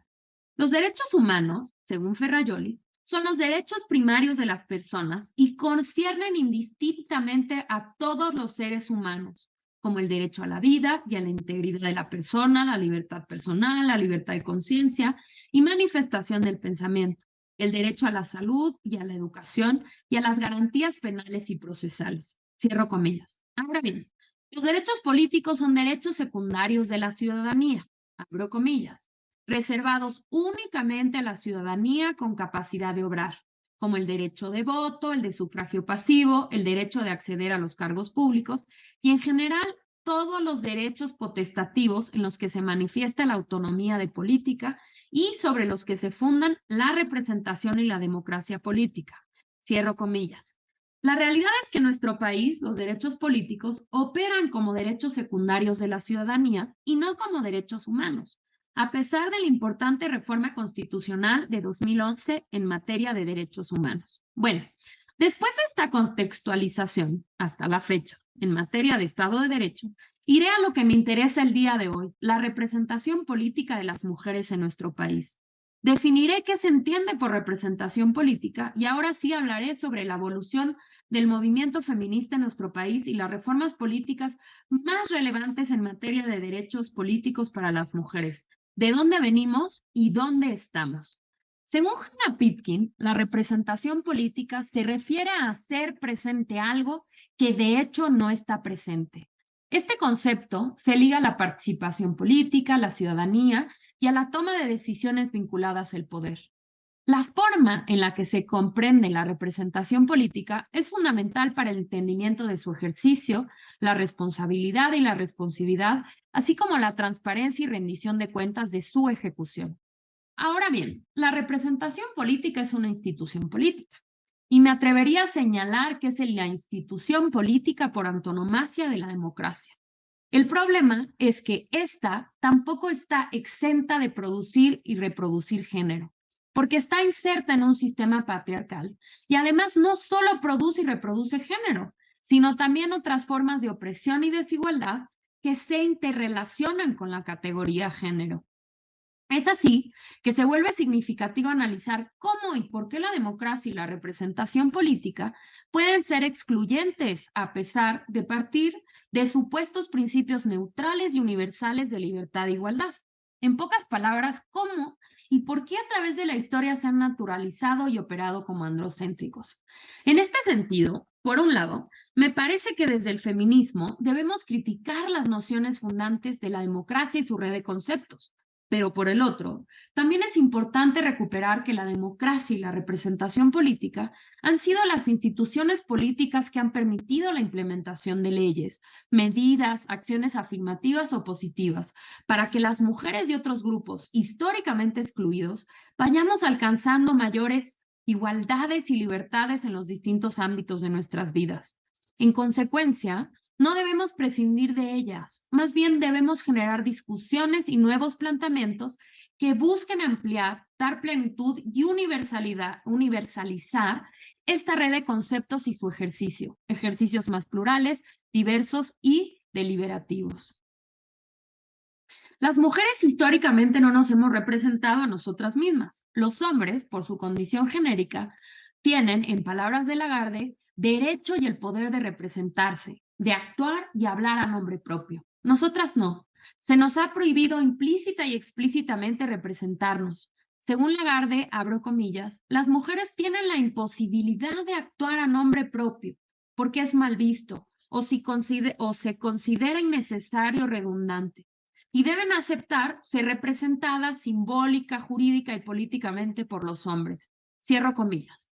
Los derechos humanos, según Ferrajoli, son los derechos primarios de las personas y conciernen indistintamente a todos los seres humanos, como el derecho a la vida y a la integridad de la persona, la libertad personal, la libertad de conciencia y manifestación del pensamiento, el derecho a la salud y a la educación y a las garantías penales y procesales. Cierro comillas. Ahora bien, los derechos políticos son derechos secundarios de la ciudadanía, abro comillas. reservados únicamente a la ciudadanía con capacidad de obrar, como el derecho de voto, el de sufragio pasivo, el derecho de acceder a los cargos públicos y en general todos los derechos potestativos en los que se manifiesta la autonomía de política y sobre los que se fundan la representación y la democracia política. Cierro comillas. La realidad es que en nuestro país los derechos políticos operan como derechos secundarios de la ciudadanía y no como derechos humanos, a pesar de la importante reforma constitucional de 2011 en materia de derechos humanos. Bueno, después de esta contextualización, hasta la fecha, en materia de Estado de Derecho, iré a lo que me interesa el día de hoy, la representación política de las mujeres en nuestro país. Definiré qué se entiende por representación política y ahora sí hablaré sobre la evolución del movimiento feminista en nuestro país y las reformas políticas más relevantes en materia de derechos políticos para las mujeres, de dónde venimos y dónde estamos. Según Hannah Pitkin, la representación política se refiere a hacer presente algo que de hecho no está presente. Este concepto se liga a la participación política, a la ciudadanía y a la toma de decisiones vinculadas al poder. La forma en la que se comprende la representación política es fundamental para el entendimiento de su ejercicio, la responsabilidad y la responsividad, así como la transparencia y rendición de cuentas de su ejecución. Ahora bien, la representación política es una institución política y me atrevería a señalar que es la institución política por antonomasia de la democracia. El problema es que esta tampoco está exenta de producir y reproducir género, porque está inserta en un sistema patriarcal y además no solo produce y reproduce género, sino también otras formas de opresión y desigualdad que se interrelacionan con la categoría género. Es así que se vuelve significativo analizar cómo y por qué la democracia y la representación política pueden ser excluyentes a pesar de partir de supuestos principios neutrales y universales de libertad e igualdad. En pocas palabras, cómo y por qué a través de la historia se han naturalizado y operado como androcéntricos. En este sentido, por un lado, me parece que desde el feminismo debemos criticar las nociones fundantes de la democracia y su red de conceptos. Pero por el otro, también es importante recuperar que la democracia y la representación política han sido las instituciones políticas que han permitido la implementación de leyes, medidas, acciones afirmativas o positivas, para que las mujeres y otros grupos históricamente excluidos vayamos alcanzando mayores igualdades y libertades en los distintos ámbitos de nuestras vidas. En consecuencia, no debemos prescindir de ellas, más bien debemos generar discusiones y nuevos planteamientos que busquen ampliar, dar plenitud y universalizar esta red de conceptos y su ejercicio, ejercicios más plurales, diversos y deliberativos. Las mujeres históricamente no nos hemos representado a nosotras mismas. Los hombres, por su condición genérica, tienen, en palabras de Lagarde, derecho y el poder de representarse, de actuar y hablar a nombre propio. Nosotras no. Se nos ha prohibido implícita y explícitamente representarnos. Según Lagarde, abro comillas, las mujeres tienen la imposibilidad de actuar a nombre propio porque es mal visto o se considera innecesario o redundante y deben aceptar ser representadas simbólica, jurídica y políticamente por los hombres. Cierro comillas.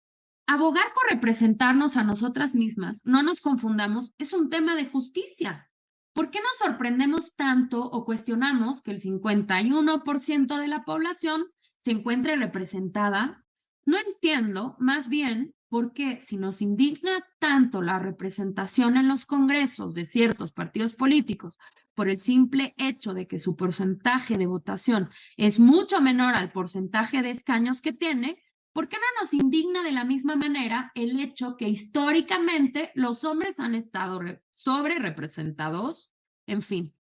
Abogar por representarnos a nosotras mismas, no nos confundamos, es un tema de justicia. ¿Por qué nos sorprendemos tanto o cuestionamos que el 51% de la población se encuentre representada? No entiendo, más bien, por qué si nos indigna tanto la representación en los congresos de ciertos partidos políticos por el simple hecho de que su porcentaje de votación es mucho menor al porcentaje de escaños que tiene, ¿por qué no nos indigna de la misma manera el hecho que históricamente los hombres han estado sobrerepresentados? En fin,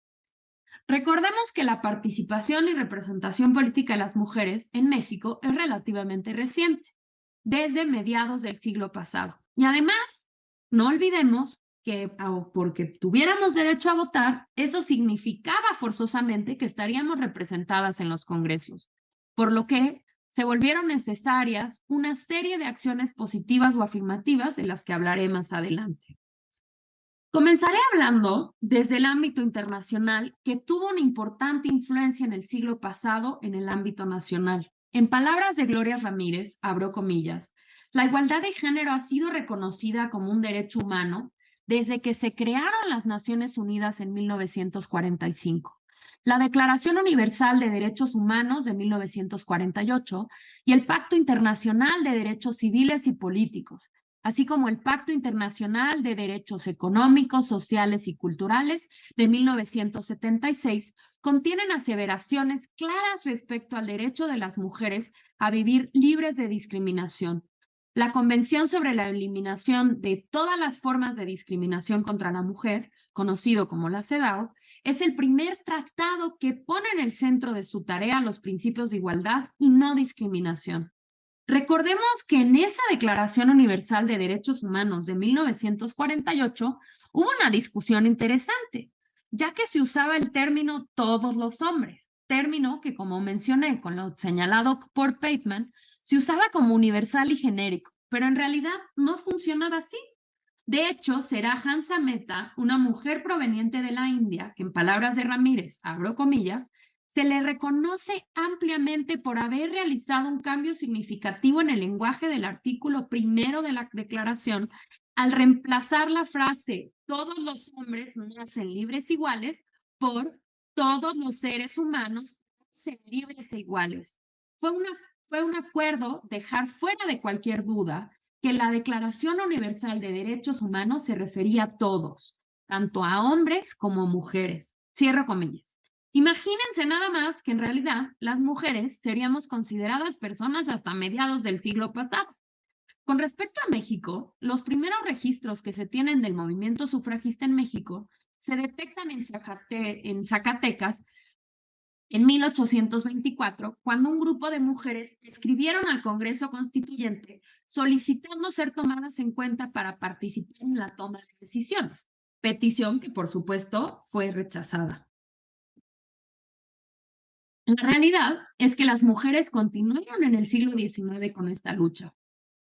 recordemos que la participación y representación política de las mujeres en México es relativamente reciente, desde mediados del siglo pasado. Y además, no olvidemos que porque tuviéramos derecho a votar, eso significaba forzosamente que estaríamos representadas en los congresos, por lo que se volvieron necesarias una serie de acciones positivas o afirmativas de las que hablaré más adelante. Comenzaré hablando desde el ámbito internacional, que tuvo una importante influencia en el siglo pasado en el ámbito nacional. En palabras de Gloria Ramírez, abro comillas, la igualdad de género ha sido reconocida como un derecho humano desde que se crearon las Naciones Unidas en 1945, la Declaración Universal de Derechos Humanos de 1948 y el Pacto Internacional de Derechos Civiles y Políticos, así como el Pacto Internacional de Derechos Económicos, Sociales y Culturales de 1976, contienen aseveraciones claras respecto al derecho de las mujeres a vivir libres de discriminación. La Convención sobre la Eliminación de todas las formas de discriminación contra la mujer, conocido como la CEDAW, es el primer tratado que pone en el centro de su tarea los principios de igualdad y no discriminación. Recordemos que en esa Declaración Universal de Derechos Humanos de 1948 hubo una discusión interesante, ya que se usaba el término todos los hombres, término que, como mencioné con lo señalado por Pateman, se usaba como universal y genérico, pero en realidad no funcionaba así. De hecho, Serajan Sameta, una mujer proveniente de la India, que en palabras de Ramírez, abro comillas, se le reconoce ampliamente por haber realizado un cambio significativo en el lenguaje del artículo primero de la Declaración al reemplazar la frase todos los hombres nacen libres iguales por todos los seres humanos nacen libres e iguales. Fue un acuerdo dejar fuera de cualquier duda que la Declaración Universal de Derechos Humanos se refería a todos, tanto a hombres como a mujeres. Cierro comillas. Imagínense nada más que en realidad las mujeres seríamos consideradas personas hasta mediados del siglo pasado. Con respecto a México, los primeros registros que se tienen del movimiento sufragista en México se detectan en Zacatecas en 1824, cuando un grupo de mujeres escribieron al Congreso Constituyente solicitando ser tomadas en cuenta para participar en la toma de decisiones, petición que por supuesto fue rechazada. La realidad es que las mujeres continuaron en el siglo XIX con esta lucha.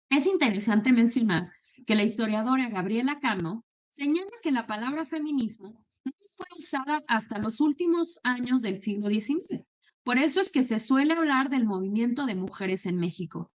Es interesante mencionar que la historiadora Gabriela Cano señala que la palabra feminismo no fue usada hasta los últimos años del siglo XIX. Por eso es que se suele hablar del movimiento de mujeres en México.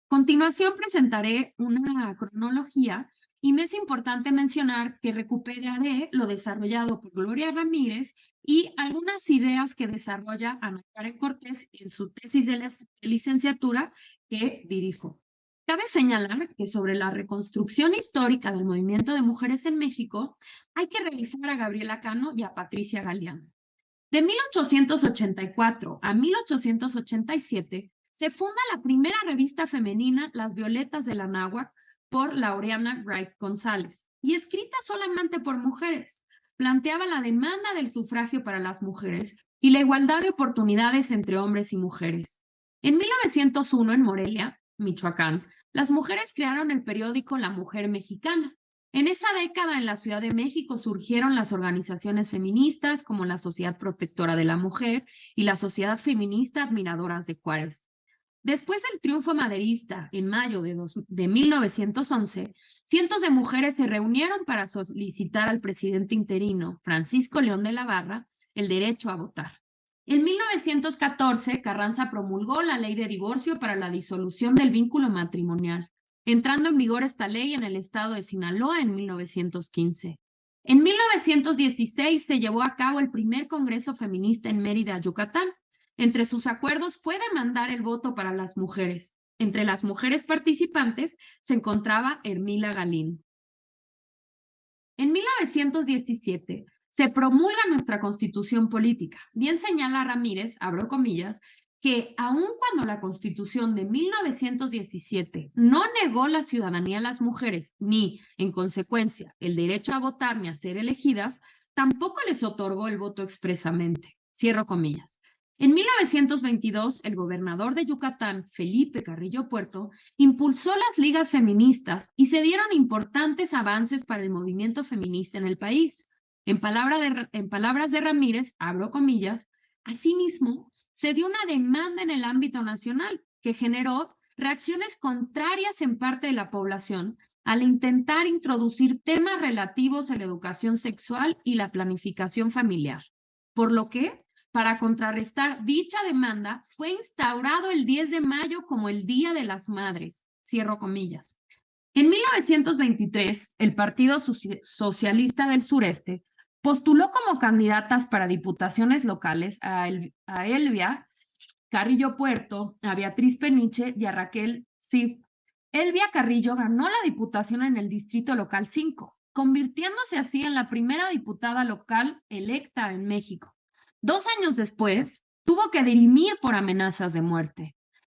A continuación presentaré una cronología y me es importante mencionar que recuperaré lo desarrollado por Gloria Ramírez y algunas ideas que desarrolla Ana Karen Cortés en su tesis de licenciatura que dirijo. Cabe señalar que sobre la reconstrucción histórica del movimiento de mujeres en México hay que revisar a Gabriela Cano y a Patricia Galeano. De 1884 a 1887 se funda la primera revista femenina, Las Violetas de la Náhuac, por Laureana Wright González, y escrita solamente por mujeres. Planteaba la demanda del sufragio para las mujeres y la igualdad de oportunidades entre hombres y mujeres. En 1901, en Morelia, Michoacán, las mujeres crearon el periódico La Mujer Mexicana. En esa década, en la Ciudad de México, surgieron las organizaciones feministas como la Sociedad Protectora de la Mujer y la Sociedad Feminista Admiradoras de Juárez. Después del triunfo maderista en mayo de 1911, cientos de mujeres se reunieron para solicitar al presidente interino, Francisco León de la Barra, el derecho a votar. En 1914, Carranza promulgó la ley de divorcio para la disolución del vínculo matrimonial, entrando en vigor esta ley en el estado de Sinaloa en 1915. En 1916 se llevó a cabo el primer Congreso Feminista en Mérida, Yucatán. Entre sus acuerdos fue demandar el voto para las mujeres. Entre las mujeres participantes se encontraba Hermila Galín. En 1917 se promulga nuestra Constitución Política. Bien señala Ramírez, abro comillas, que aun cuando la Constitución de 1917 no negó la ciudadanía a las mujeres, ni, en consecuencia, el derecho a votar ni a ser elegidas, tampoco les otorgó el voto expresamente. Cierro comillas. En 1922, el gobernador de Yucatán, Felipe Carrillo Puerto, impulsó las ligas feministas y se dieron importantes avances para el movimiento feminista en el país. En palabras de Ramírez, abro comillas, asimismo, se dio una demanda en el ámbito nacional que generó reacciones contrarias en parte de la población al intentar introducir temas relativos a la educación sexual y la planificación familiar, por lo que, para contrarrestar dicha demanda, fue instaurado el 10 de mayo como el Día de las Madres, cierro comillas. En 1923, el Partido Socialista del Sureste postuló como candidatas para diputaciones locales a Elvia Carrillo Puerto, a Beatriz Peniche y a Raquel Cid. Elvia Carrillo ganó la diputación en el Distrito Local 5, convirtiéndose así en la primera diputada local electa en México. 2 años después, tuvo que dirimir por amenazas de muerte.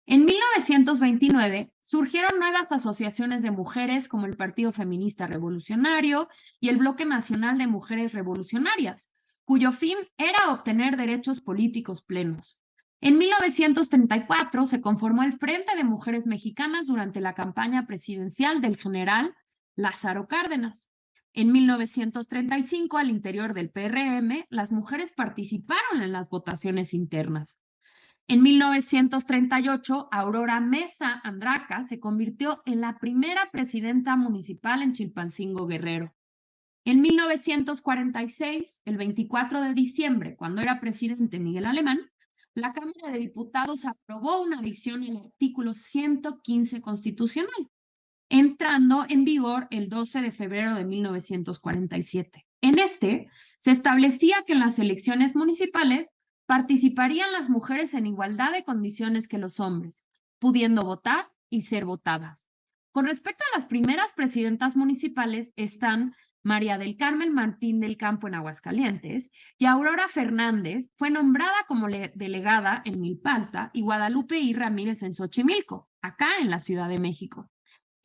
En 1929 surgieron nuevas asociaciones de mujeres como el Partido Feminista Revolucionario y el Bloque Nacional de Mujeres Revolucionarias, cuyo fin era obtener derechos políticos plenos. En 1934 se conformó el Frente de Mujeres Mexicanas durante la campaña presidencial del general Lázaro Cárdenas. En 1935, al interior del PRM, las mujeres participaron en las votaciones internas. En 1938, Aurora Mesa Andraca se convirtió en la primera presidenta municipal en Chilpancingo, Guerrero. En 1946, el 24 de diciembre, cuando era presidente Miguel Alemán, la Cámara de Diputados aprobó una adición al artículo 115 constitucional, entrando en vigor el 12 de febrero de 1947. En este, se establecía que en las elecciones municipales participarían las mujeres en igualdad de condiciones que los hombres, pudiendo votar y ser votadas. Con respecto a las primeras presidentas municipales están María del Carmen Martín del Campo en Aguascalientes y Aurora Fernández fue nombrada como delegada en Milpalta y Guadalupe I. Ramírez en Xochimilco, acá en la Ciudad de México.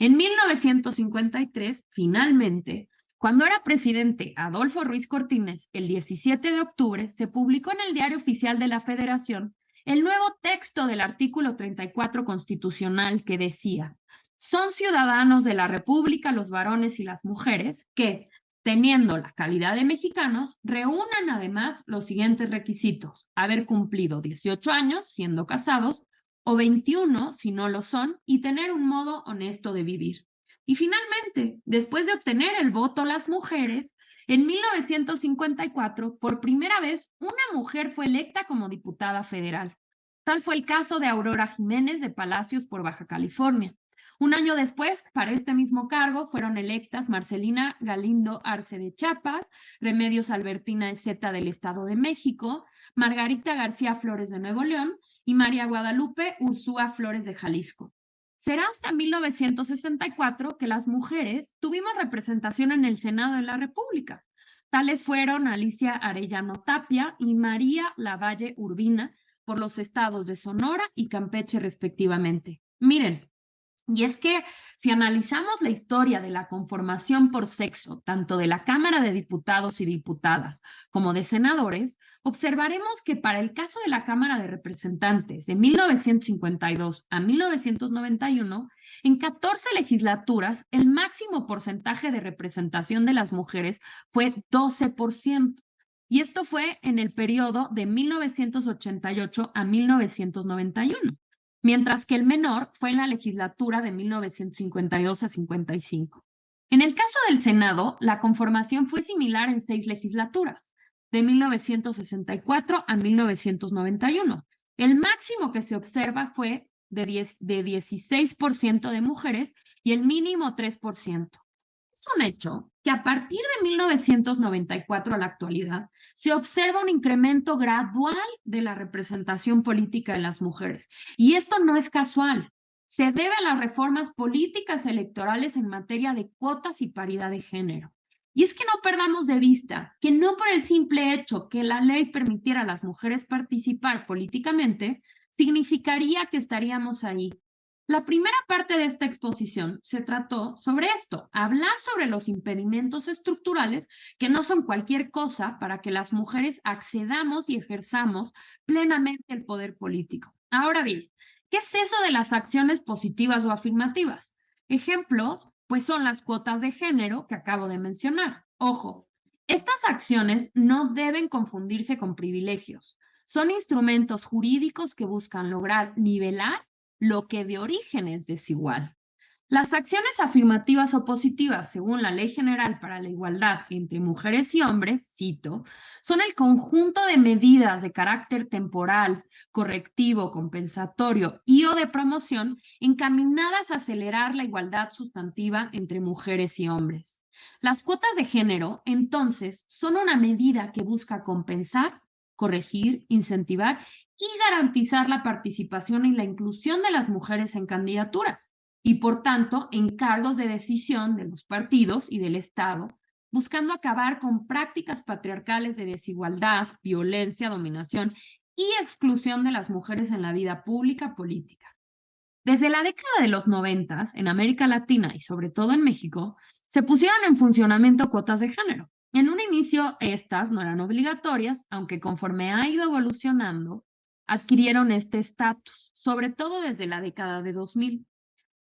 En 1953, finalmente, cuando era presidente Adolfo Ruiz Cortines, el 17 de octubre, se publicó en el Diario Oficial de la Federación el nuevo texto del artículo 34 constitucional que decía: son ciudadanos de la República los varones y las mujeres que, teniendo la calidad de mexicanos, reúnan además los siguientes requisitos: haber cumplido 18 años siendo casados o 21 si no lo son y tener un modo honesto de vivir. Y finalmente, después de obtener el voto las mujeres, en 1954, por primera vez, una mujer fue electa como diputada federal. Tal fue el caso de Aurora Jiménez de Palacios por Baja California. Un año después, para este mismo cargo, fueron electas Marcelina Galindo Arce de Chiapas, Remedios Albertina Ezeta del Estado de México, Margarita García Flores de Nuevo León y María Guadalupe Ursúa Flores de Jalisco. Será hasta 1964 que las mujeres tuvimos representación en el Senado de la República. Tales fueron Alicia Arellano Tapia y María Lavalle Urbina por los estados de Sonora y Campeche respectivamente. Miren, y es que si analizamos la historia de la conformación por sexo, tanto de la Cámara de Diputados y Diputadas como de senadores, observaremos que para el caso de la Cámara de Representantes de 1952 a 1991, en 14 legislaturas, el máximo porcentaje de representación de las mujeres fue 12%. Y esto fue en el periodo de 1988 a 1991. Mientras que el menor fue en la legislatura de 1952 a 55. En el caso del Senado, la conformación fue similar en 6 legislaturas, de 1964 a 1991. El máximo que se observa fue de 16% de mujeres y el mínimo 3%. Es un hecho que a partir de 1994 a la actualidad se observa un incremento gradual de la representación política de las mujeres. Y esto no es casual. Se debe a las reformas políticas electorales en materia de cuotas y paridad de género. Y es que no perdamos de vista que no por el simple hecho que la ley permitiera a las mujeres participar políticamente, significaría que estaríamos ahí. La primera parte de esta exposición se trató sobre esto, hablar sobre los impedimentos estructurales que no son cualquier cosa para que las mujeres accedamos y ejerzamos plenamente el poder político. Ahora bien, ¿qué es eso de las acciones positivas o afirmativas? Ejemplos, pues son las cuotas de género que acabo de mencionar. Ojo, estas acciones no deben confundirse con privilegios. Son instrumentos jurídicos que buscan lograr nivelar lo que de origen es desigual. Las acciones afirmativas o positivas, según la Ley General para la Igualdad entre Mujeres y Hombres, cito, son el conjunto de medidas de carácter temporal, correctivo, compensatorio y o de promoción encaminadas a acelerar la igualdad sustantiva entre mujeres y hombres. Las cuotas de género, entonces, son una medida que busca compensar, corregir, incentivar y garantizar la participación y la inclusión de las mujeres en candidaturas y, por tanto, en cargos de decisión de los partidos y del Estado, buscando acabar con prácticas patriarcales de desigualdad, violencia, dominación y exclusión de las mujeres en la vida pública política. Desde la década de los 90, en América Latina y sobre todo en México, se pusieron en funcionamiento cuotas de género. En un inicio, estas no eran obligatorias, aunque conforme ha ido evolucionando, adquirieron este estatus, sobre todo desde la década de 2000.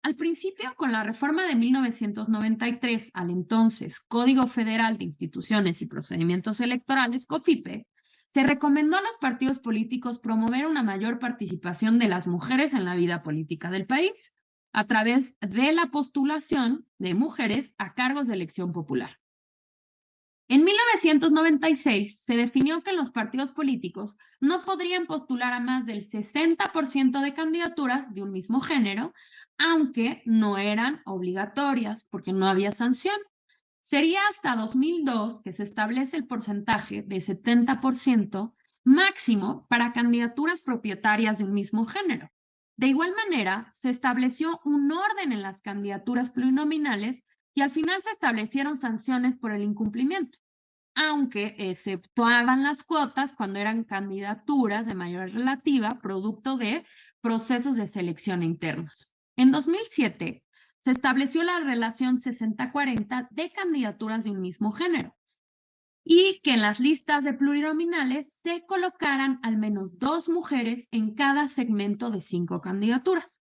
Al principio, con la reforma de 1993 al entonces Código Federal de Instituciones y Procedimientos Electorales, COFIPE, se recomendó a los partidos políticos promover una mayor participación de las mujeres en la vida política del país a través de la postulación de mujeres a cargos de elección popular. En 1996 se definió que los partidos políticos no podrían postular a más del 60% de candidaturas de un mismo género, aunque no eran obligatorias porque no había sanción. Sería hasta 2002 que se establece el porcentaje de 70% máximo para candidaturas propietarias de un mismo género. De igual manera, se estableció un orden en las candidaturas plurinominales y al final se establecieron sanciones por el incumplimiento, aunque exceptuaban las cuotas cuando eran candidaturas de mayoría relativa, producto de procesos de selección internos. En 2007, se estableció la relación 60-40 de candidaturas de un mismo género y que en las listas de plurinominales se colocaran al menos 2 mujeres en cada segmento de 5 candidaturas.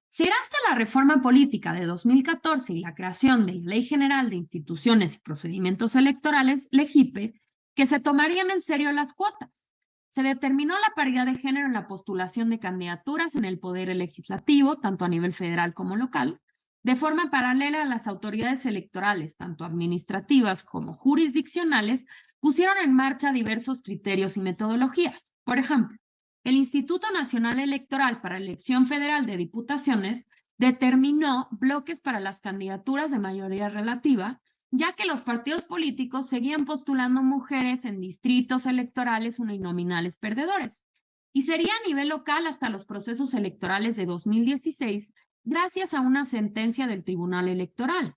Será hasta la reforma política de 2014 y la creación de la Ley General de Instituciones y Procedimientos Electorales, LEGIPE, que se tomarían en serio las cuotas. Se determinó la paridad de género en la postulación de candidaturas en el poder legislativo, tanto a nivel federal como local, de forma paralela a las autoridades electorales, tanto administrativas como jurisdiccionales, pusieron en marcha diversos criterios y metodologías. Por ejemplo, el Instituto Nacional Electoral para Elección Federal de Diputaciones determinó bloques para las candidaturas de mayoría relativa, ya que los partidos políticos seguían postulando mujeres en distritos electorales uninominales perdedores. Y sería a nivel local hasta los procesos electorales de 2016, gracias a una sentencia del Tribunal Electoral.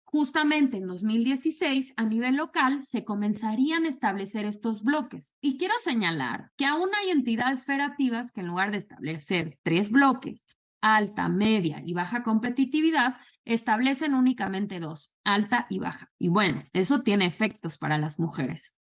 Justamente en 2016, a nivel local, se comenzarían a establecer estos bloques. Y quiero señalar que aún hay entidades federativas que en lugar de establecer 3 bloques, alta, media y baja competitividad, establecen únicamente 2, alta y baja. Y bueno, eso tiene efectos para las mujeres.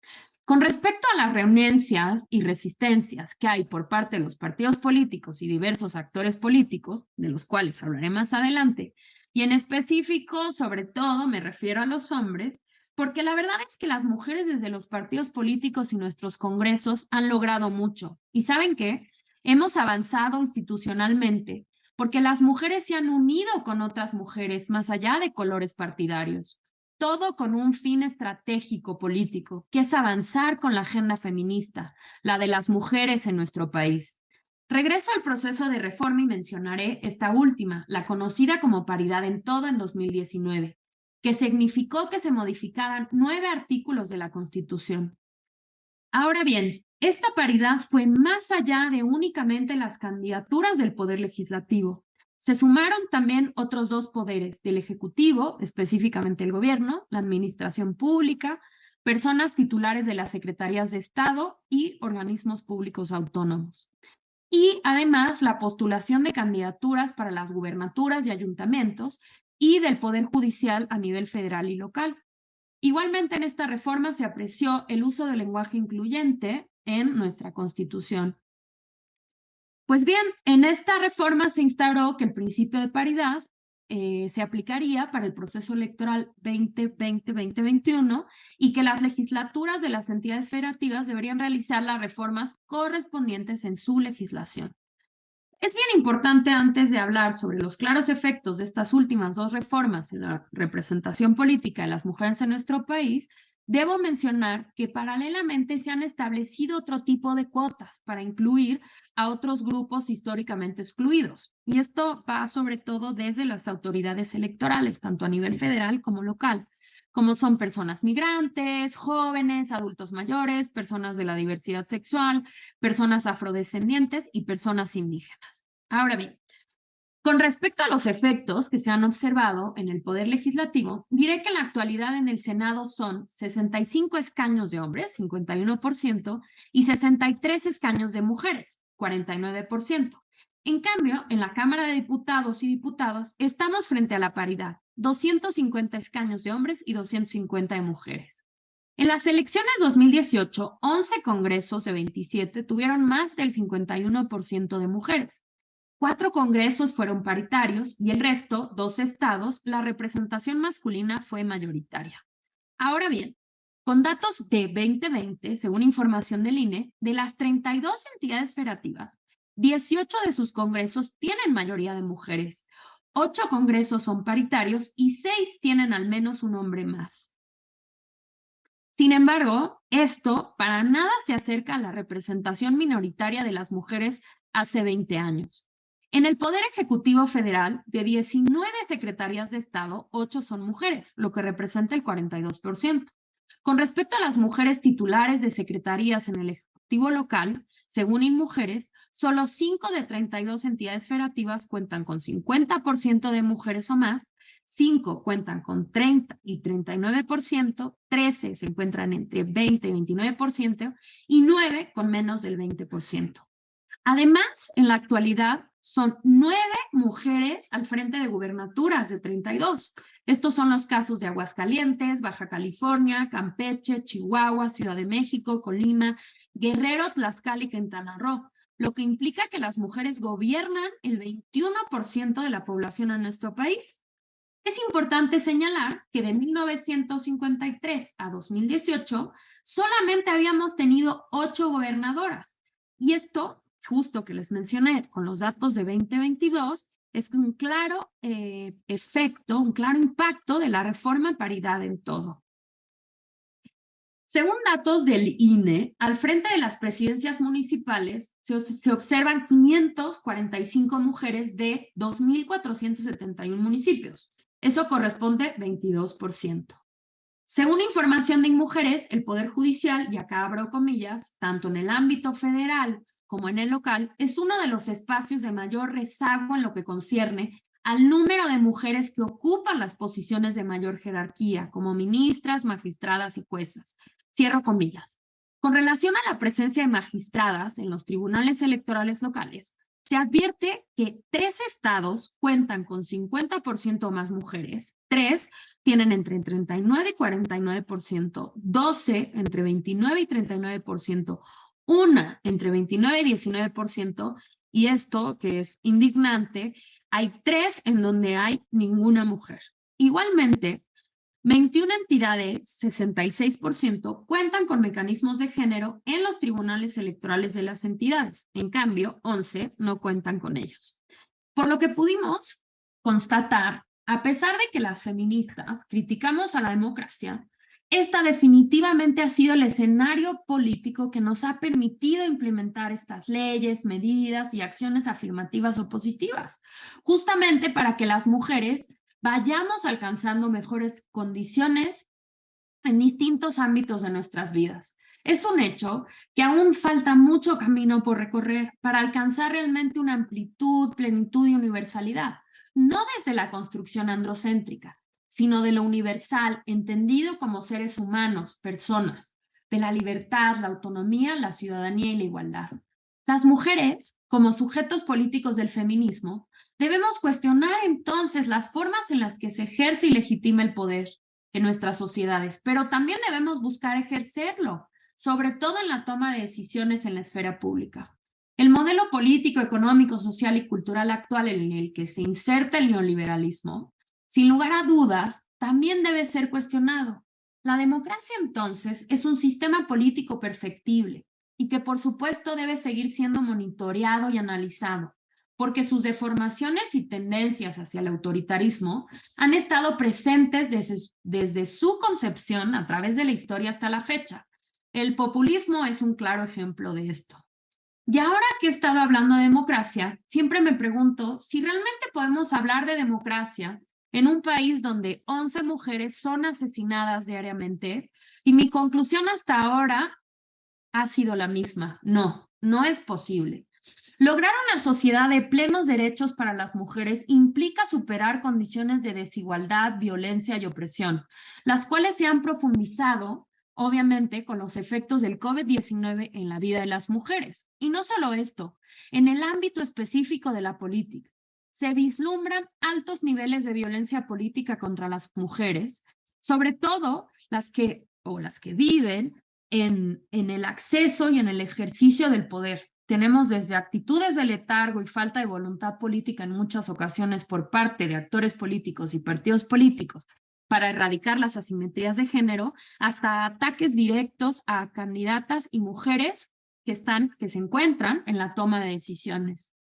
Con respecto a las renuencias y resistencias que hay por parte de los partidos políticos y diversos actores políticos, de los cuales hablaré más adelante, y en específico, sobre todo, me refiero a los hombres, porque la verdad es que las mujeres desde los partidos políticos y nuestros congresos han logrado mucho. ¿Y saben qué? Hemos avanzado institucionalmente porque las mujeres se han unido con otras mujeres más allá de colores partidarios. Todo con un fin estratégico político, que es avanzar con la agenda feminista, la de las mujeres en nuestro país. Regreso al proceso de reforma y mencionaré esta última, la conocida como paridad en todo en 2019, que significó que se modificaran 9 artículos de la Constitución. Ahora bien, esta paridad fue más allá de únicamente las candidaturas del Poder Legislativo. Se sumaron también otros 2 poderes, del Ejecutivo, específicamente el Gobierno, la Administración Pública, personas titulares de las Secretarías de Estado y organismos públicos autónomos. Y además la postulación de candidaturas para las gubernaturas y ayuntamientos y del Poder Judicial a nivel federal y local. Igualmente en esta reforma se apreció el uso del lenguaje incluyente en nuestra Constitución. Pues bien, en esta reforma se instauró que el principio de paridad se aplicaría para el proceso electoral 2020-2021 y que las legislaturas de las entidades federativas deberían realizar las reformas correspondientes en su legislación. Es bien importante, antes de hablar sobre los claros efectos de estas últimas dos reformas en la representación política de las mujeres en nuestro país, debo mencionar que paralelamente se han establecido otro tipo de cuotas para incluir a otros grupos históricamente excluidos. Y esto va sobre todo desde las autoridades electorales, tanto a nivel federal como local, como son personas migrantes, jóvenes, adultos mayores, personas de la diversidad sexual, personas afrodescendientes y personas indígenas. Ahora bien, con respecto a los efectos que se han observado en el Poder Legislativo, diré que en la actualidad en el Senado son 65 escaños de hombres, 51%, y 63 escaños de mujeres, 49%. En cambio, en la Cámara de Diputados y Diputadas estamos frente a la paridad, 250 escaños de hombres y 250 de mujeres. En las elecciones 2018, 11 congresos de 27 tuvieron más del 51% de mujeres. 4 congresos fueron paritarios y el resto, 2 estados, la representación masculina fue mayoritaria. Ahora bien, con datos de 2020, según información del INE, de las 32 entidades federativas, 18 de sus congresos tienen mayoría de mujeres, 8 congresos son paritarios y 6 tienen al menos un hombre más. Sin embargo, esto para nada se acerca a la representación minoritaria de las mujeres hace 20 años. En el Poder Ejecutivo Federal, de 19 secretarías de Estado, 8 son mujeres, lo que representa el 42%. Con respecto a las mujeres titulares de secretarías en el Ejecutivo local, según INMujeres, solo 5 de 32 entidades federativas cuentan con 50% de mujeres o más, 5 cuentan con 30 y 39%, 13 se encuentran entre 20 y 29% y 9 con menos del 20%. Además, en la actualidad, son 9 mujeres al frente de gubernaturas de 32. Estos son los casos de Aguascalientes, Baja California, Campeche, Chihuahua, Ciudad de México, Colima, Guerrero, Tlaxcala y Quintana Roo, lo que implica que las mujeres gobiernan el 21% de la población en nuestro país. Es importante señalar que de 1953 a 2018 solamente habíamos tenido 8 gobernadoras, y esto justo que les mencioné con los datos de 2022, es un claro efecto, un claro impacto de la reforma en paridad en todo. Según datos del INE, al frente de las presidencias municipales se observan 545 mujeres de 2.471 municipios. Eso corresponde 22%. Según información de INMujeres, el Poder Judicial, y acá abro comillas, tanto en el ámbito federal como en el local, es uno de los espacios de mayor rezago en lo que concierne al número de mujeres que ocupan las posiciones de mayor jerarquía, como ministras, magistradas y juezas. Cierro comillas. Con relación a la presencia de magistradas en los tribunales electorales locales, se advierte que 3 estados cuentan con 50% más mujeres, 3 tienen entre 39 y 49%, 12 entre 29 y 39%, una entre 29 y 19%, y esto, que es indignante, hay 3 en donde hay ninguna mujer. Igualmente, 21 entidades, 66%, cuentan con mecanismos de género en los tribunales electorales de las entidades. En cambio, 11 no cuentan con ellos. Por lo que pudimos constatar, a pesar de que las feministas criticamos a la democracia, esta definitivamente ha sido el escenario político que nos ha permitido implementar estas leyes, medidas y acciones afirmativas o positivas, justamente para que las mujeres vayamos alcanzando mejores condiciones en distintos ámbitos de nuestras vidas. Es un hecho que aún falta mucho camino por recorrer para alcanzar realmente una amplitud, plenitud y universalidad, no desde la construcción androcéntrica, sino de lo universal, entendido como seres humanos, personas, de la libertad, la autonomía, la ciudadanía y la igualdad. Las mujeres, como sujetos políticos del feminismo, debemos cuestionar entonces las formas en las que se ejerce y legitima el poder en nuestras sociedades, pero también debemos buscar ejercerlo, sobre todo en la toma de decisiones en la esfera pública. El modelo político, económico, social y cultural actual en el que se inserta el neoliberalismo, sin lugar a dudas, también debe ser cuestionado. La democracia, entonces, es un sistema político perfectible y que, por supuesto, debe seguir siendo monitoreado y analizado, porque sus deformaciones y tendencias hacia el autoritarismo han estado presentes desde su concepción a través de la historia hasta la fecha. El populismo es un claro ejemplo de esto. Y ahora que he estado hablando de democracia, siempre me pregunto si realmente podemos hablar de democracia en un país donde 11 mujeres son asesinadas diariamente, y mi conclusión hasta ahora ha sido la misma. No, no es posible. Lograr una sociedad de plenos derechos para las mujeres implica superar condiciones de desigualdad, violencia y opresión, las cuales se han profundizado, obviamente, con los efectos del COVID-19 en la vida de las mujeres. Y no solo esto, en el ámbito específico de la política, se vislumbran altos niveles de violencia política contra las mujeres, sobre todo las que viven en el acceso y en el ejercicio del poder. Tenemos desde actitudes de letargo y falta de voluntad política en muchas ocasiones por parte de actores políticos y partidos políticos para erradicar las asimetrías de género, hasta ataques directos a candidatas y mujeres que se encuentran en la toma de decisiones.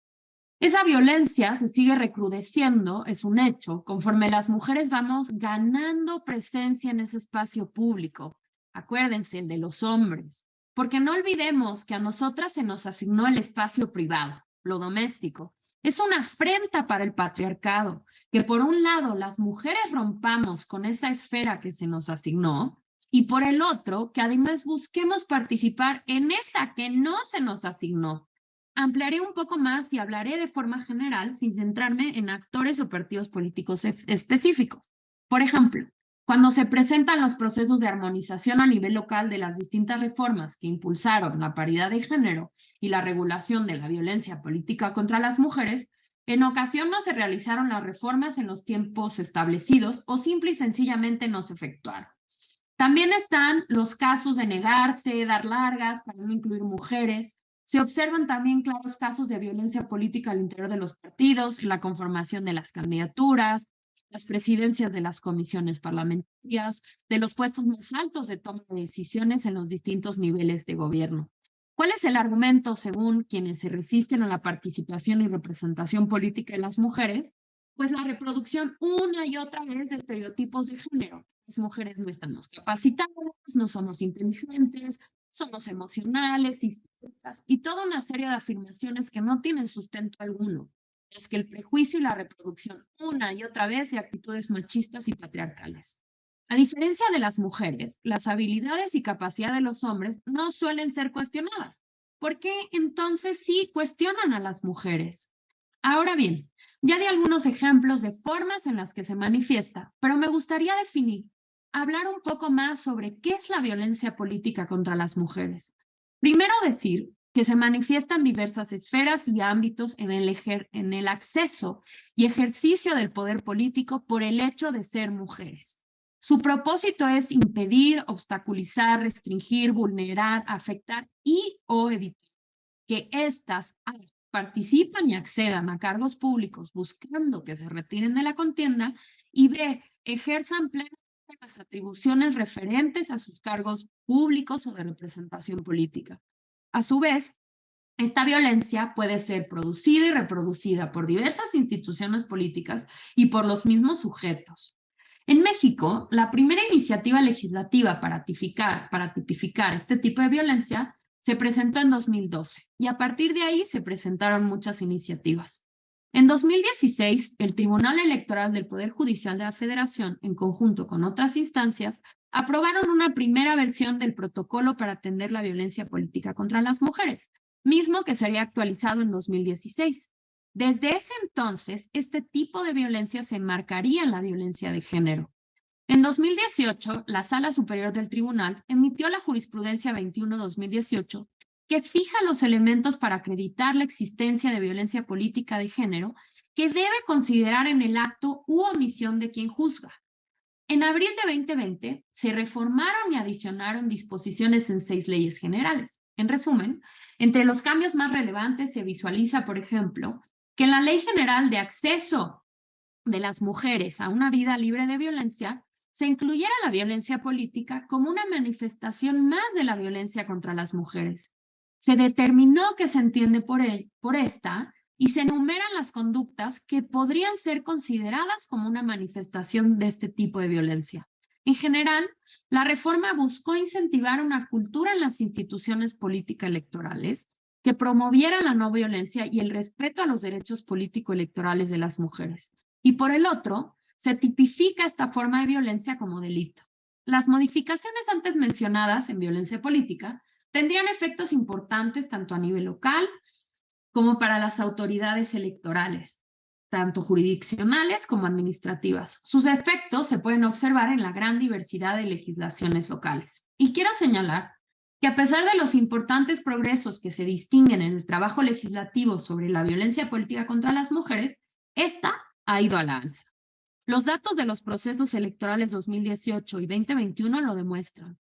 Esa violencia se sigue recrudeciendo, es un hecho, conforme las mujeres vamos ganando presencia en ese espacio público. Acuérdense, el de los hombres. Porque no olvidemos que a nosotras se nos asignó el espacio privado, lo doméstico. Es una afrenta para el patriarcado, que por un lado las mujeres rompamos con esa esfera que se nos asignó, y por el otro, que además busquemos participar en esa que no se nos asignó. Ampliaré un poco más y hablaré de forma general sin centrarme en actores o partidos políticos específicos. Por ejemplo, cuando se presentan los procesos de armonización a nivel local de las distintas reformas que impulsaron la paridad de género y la regulación de la violencia política contra las mujeres, en ocasión no se realizaron las reformas en los tiempos establecidos o simple y sencillamente no se efectuaron. También están los casos de negarse, dar largas para no incluir mujeres. Se observan también claros casos de violencia política al interior de los partidos, la conformación de las candidaturas, las presidencias de las comisiones parlamentarias, de los puestos más altos de toma de decisiones en los distintos niveles de gobierno. ¿Cuál es el argumento según quienes se resisten a la participación y representación política de las mujeres? Pues la reproducción una y otra vez de estereotipos de género. Las mujeres no estamos capacitadas, no somos inteligentes, somos emocionales, histéricas y toda una serie de afirmaciones que no tienen sustento alguno. Es que el prejuicio y la reproducción una y otra vez de actitudes machistas y patriarcales. A diferencia de las mujeres, las habilidades y capacidad de los hombres no suelen ser cuestionadas. ¿Por qué entonces sí cuestionan a las mujeres? Ahora bien, ya di algunos ejemplos de formas en las que se manifiesta, pero me gustaría hablar un poco más sobre qué es la violencia política contra las mujeres. Primero decir que se manifiestan diversas esferas y ámbitos en el acceso y ejercicio del poder político por el hecho de ser mujeres. Su propósito es impedir, obstaculizar, restringir, vulnerar, afectar y o evitar que éstas participan y accedan a cargos públicos buscando que se retiren de la contienda y b, ejerzan plenamente las atribuciones referentes a sus cargos públicos o de representación política. A su vez, esta violencia puede ser producida y reproducida por diversas instituciones políticas y por los mismos sujetos. En México, la primera iniciativa legislativa para tipificar este tipo de violencia se presentó en 2012 y a partir de ahí se presentaron muchas iniciativas. En 2016, el Tribunal Electoral del Poder Judicial de la Federación, en conjunto con otras instancias, aprobaron una primera versión del protocolo para atender la violencia política contra las mujeres, mismo que sería actualizado en 2016. Desde ese entonces, este tipo de violencia se enmarcaría en la violencia de género. En 2018, la Sala Superior del Tribunal emitió la Jurisprudencia 21-2018, que fija los elementos para acreditar la existencia de violencia política de género que debe considerar en el acto u omisión de quien juzga. En abril de 2020, se reformaron y adicionaron disposiciones en 6 leyes generales. En resumen, entre los cambios más relevantes se visualiza, por ejemplo, que en la Ley General de Acceso de las Mujeres a una Vida Libre de Violencia, se incluyera la violencia política como una manifestación más de la violencia contra las mujeres. Se determinó que se entiende por esta y se enumeran las conductas que podrían ser consideradas como una manifestación de este tipo de violencia. En general, la reforma buscó incentivar una cultura en las instituciones político-electorales que promoviera la no violencia y el respeto a los derechos político-electorales de las mujeres. Y por el otro, se tipifica esta forma de violencia como delito. Las modificaciones antes mencionadas en violencia política tendrían efectos importantes tanto a nivel local como para las autoridades electorales, tanto jurisdiccionales como administrativas. Sus efectos se pueden observar en la gran diversidad de legislaciones locales. Y quiero señalar que a pesar de los importantes progresos que se distinguen en el trabajo legislativo sobre la violencia política contra las mujeres, esta ha ido a la alza. Los datos de los procesos electorales 2018 y 2021 lo demuestran.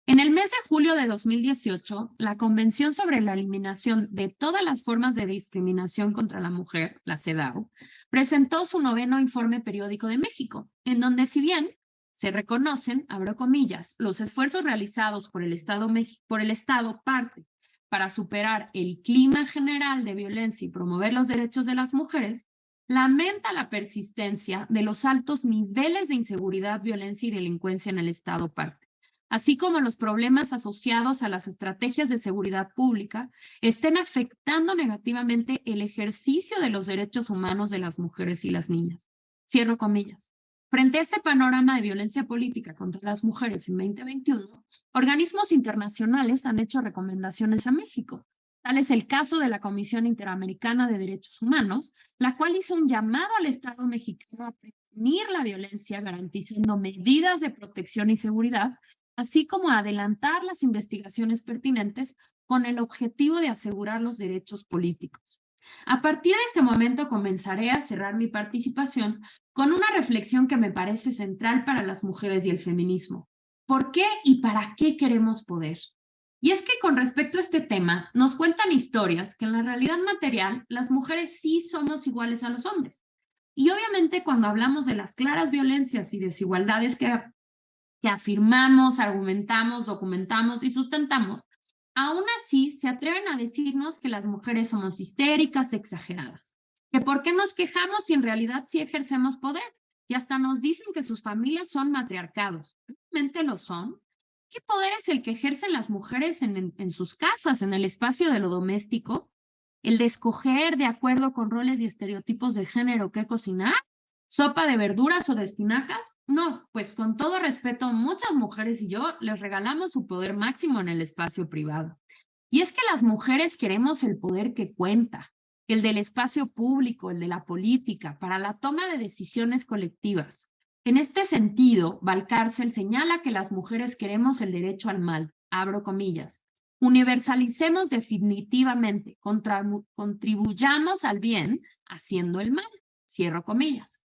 En el mes de julio de 2018, la Convención sobre la Eliminación de todas las formas de discriminación contra la mujer, la CEDAW, presentó su 9º informe periódico de México, en donde si bien se reconocen, abro comillas, los esfuerzos realizados por el Estado parte para superar el clima general de violencia y promover los derechos de las mujeres, lamenta la persistencia de los altos niveles de inseguridad, violencia y delincuencia en el Estado parte, así como los problemas asociados a las estrategias de seguridad pública estén afectando negativamente el ejercicio de los derechos humanos de las mujeres y las niñas. Cierro comillas. Frente a este panorama de violencia política contra las mujeres en 2021, organismos internacionales han hecho recomendaciones a México. Tal es el caso de la Comisión Interamericana de Derechos Humanos, la cual hizo un llamado al Estado mexicano a prevenir la violencia, garantizando medidas de protección y seguridad, así como a adelantar las investigaciones pertinentes con el objetivo de asegurar los derechos políticos. A partir de este momento comenzaré a cerrar mi participación con una reflexión que me parece central para las mujeres y el feminismo. ¿Por qué y para qué queremos poder? Y es que con respecto a este tema, nos cuentan historias que en la realidad material las mujeres sí somos iguales a los hombres. Y obviamente cuando hablamos de las claras violencias y desigualdades que afirmamos, argumentamos, documentamos y sustentamos, aún así se atreven a decirnos que las mujeres somos histéricas, exageradas, que por qué nos quejamos si en realidad sí ejercemos poder, y hasta nos dicen que sus familias son matriarcados. ¿Realmente lo son? ¿Qué poder es el que ejercen las mujeres en sus casas, en el espacio de lo doméstico? ¿El de escoger de acuerdo con roles y estereotipos de género qué cocinar? ¿Sopa de verduras o de espinacas? No, pues con todo respeto, muchas mujeres y yo les regalamos su poder máximo en el espacio privado. Y es que las mujeres queremos el poder que cuenta, el del espacio público, el de la política, para la toma de decisiones colectivas. En este sentido, Valcárcel señala que las mujeres queremos el derecho al mal, abro comillas. Universalicemos definitivamente, contribuyamos al bien haciendo el mal, cierro comillas.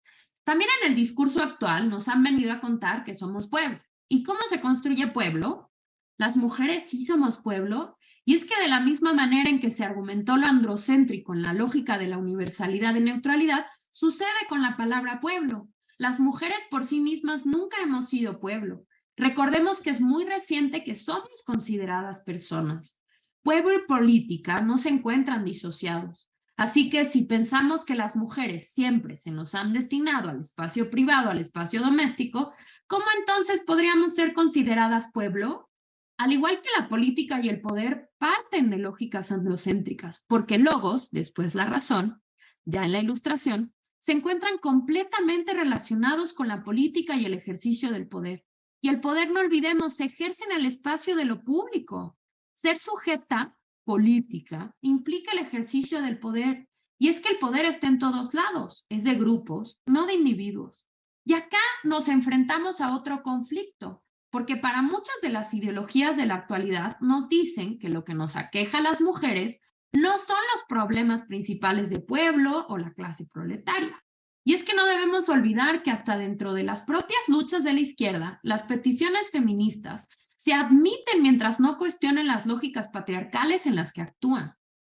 También en el discurso actual nos han venido a contar que somos pueblo. ¿Y cómo se construye pueblo? Las mujeres sí somos pueblo, y es que de la misma manera en que se argumentó lo androcéntrico en la lógica de la universalidad y neutralidad, sucede con la palabra pueblo. Las mujeres por sí mismas nunca hemos sido pueblo. Recordemos que es muy reciente que somos consideradas personas. Pueblo y política no se encuentran disociados. Así que si pensamos que las mujeres siempre se nos han destinado al espacio privado, al espacio doméstico, ¿cómo entonces podríamos ser consideradas pueblo? Al igual que la política y el poder parten de lógicas androcéntricas, porque logos, después la razón, ya en la Ilustración, se encuentran completamente relacionados con la política y el ejercicio del poder. Y el poder, no olvidemos, se ejerce en el espacio de lo público. Ser sujeta política implica el ejercicio del poder, y es que el poder está en todos lados, es de grupos, no de individuos. Y acá nos enfrentamos a otro conflicto, porque para muchas de las ideologías de la actualidad nos dicen que lo que nos aqueja a las mujeres no son los problemas principales del pueblo o la clase proletaria. Y es que no debemos olvidar que hasta dentro de las propias luchas de la izquierda, las peticiones feministas se admiten mientras no cuestionen las lógicas patriarcales en las que actúan.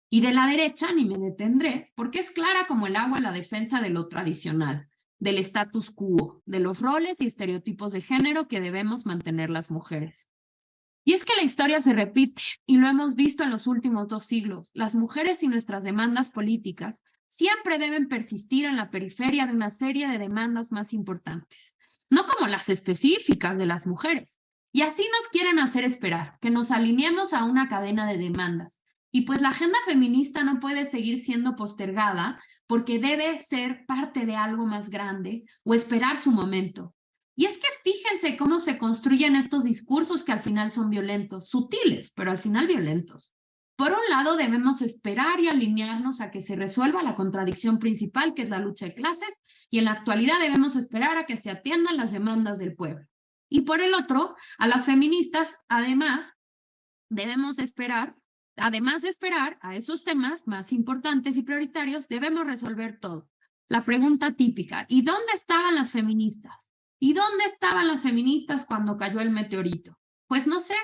Y de la derecha ni me detendré, porque es clara como el agua la defensa de lo tradicional, del status quo, de los roles y estereotipos de género que debemos mantener las mujeres. Y es que la historia se repite, y lo hemos visto en los últimos 2 siglos. Las mujeres y nuestras demandas políticas siempre deben persistir en la periferia de una serie de demandas más importantes, no como las específicas de las mujeres. Y así nos quieren hacer esperar, que nos alineemos a una cadena de demandas. Y pues la agenda feminista no puede seguir siendo postergada porque debe ser parte de algo más grande o esperar su momento. Y es que fíjense cómo se construyen estos discursos que al final son violentos, sutiles, pero al final violentos. Por un lado, debemos esperar y alinearnos a que se resuelva la contradicción principal, que es la lucha de clases, y en la actualidad debemos esperar a que se atiendan las demandas del pueblo. Y por el otro, a las feministas, además de esperar a esos temas más importantes y prioritarios, debemos resolver todo. La pregunta típica, ¿y dónde estaban las feministas? ¿Y dónde estaban las feministas cuando cayó el meteorito? Pues no sé,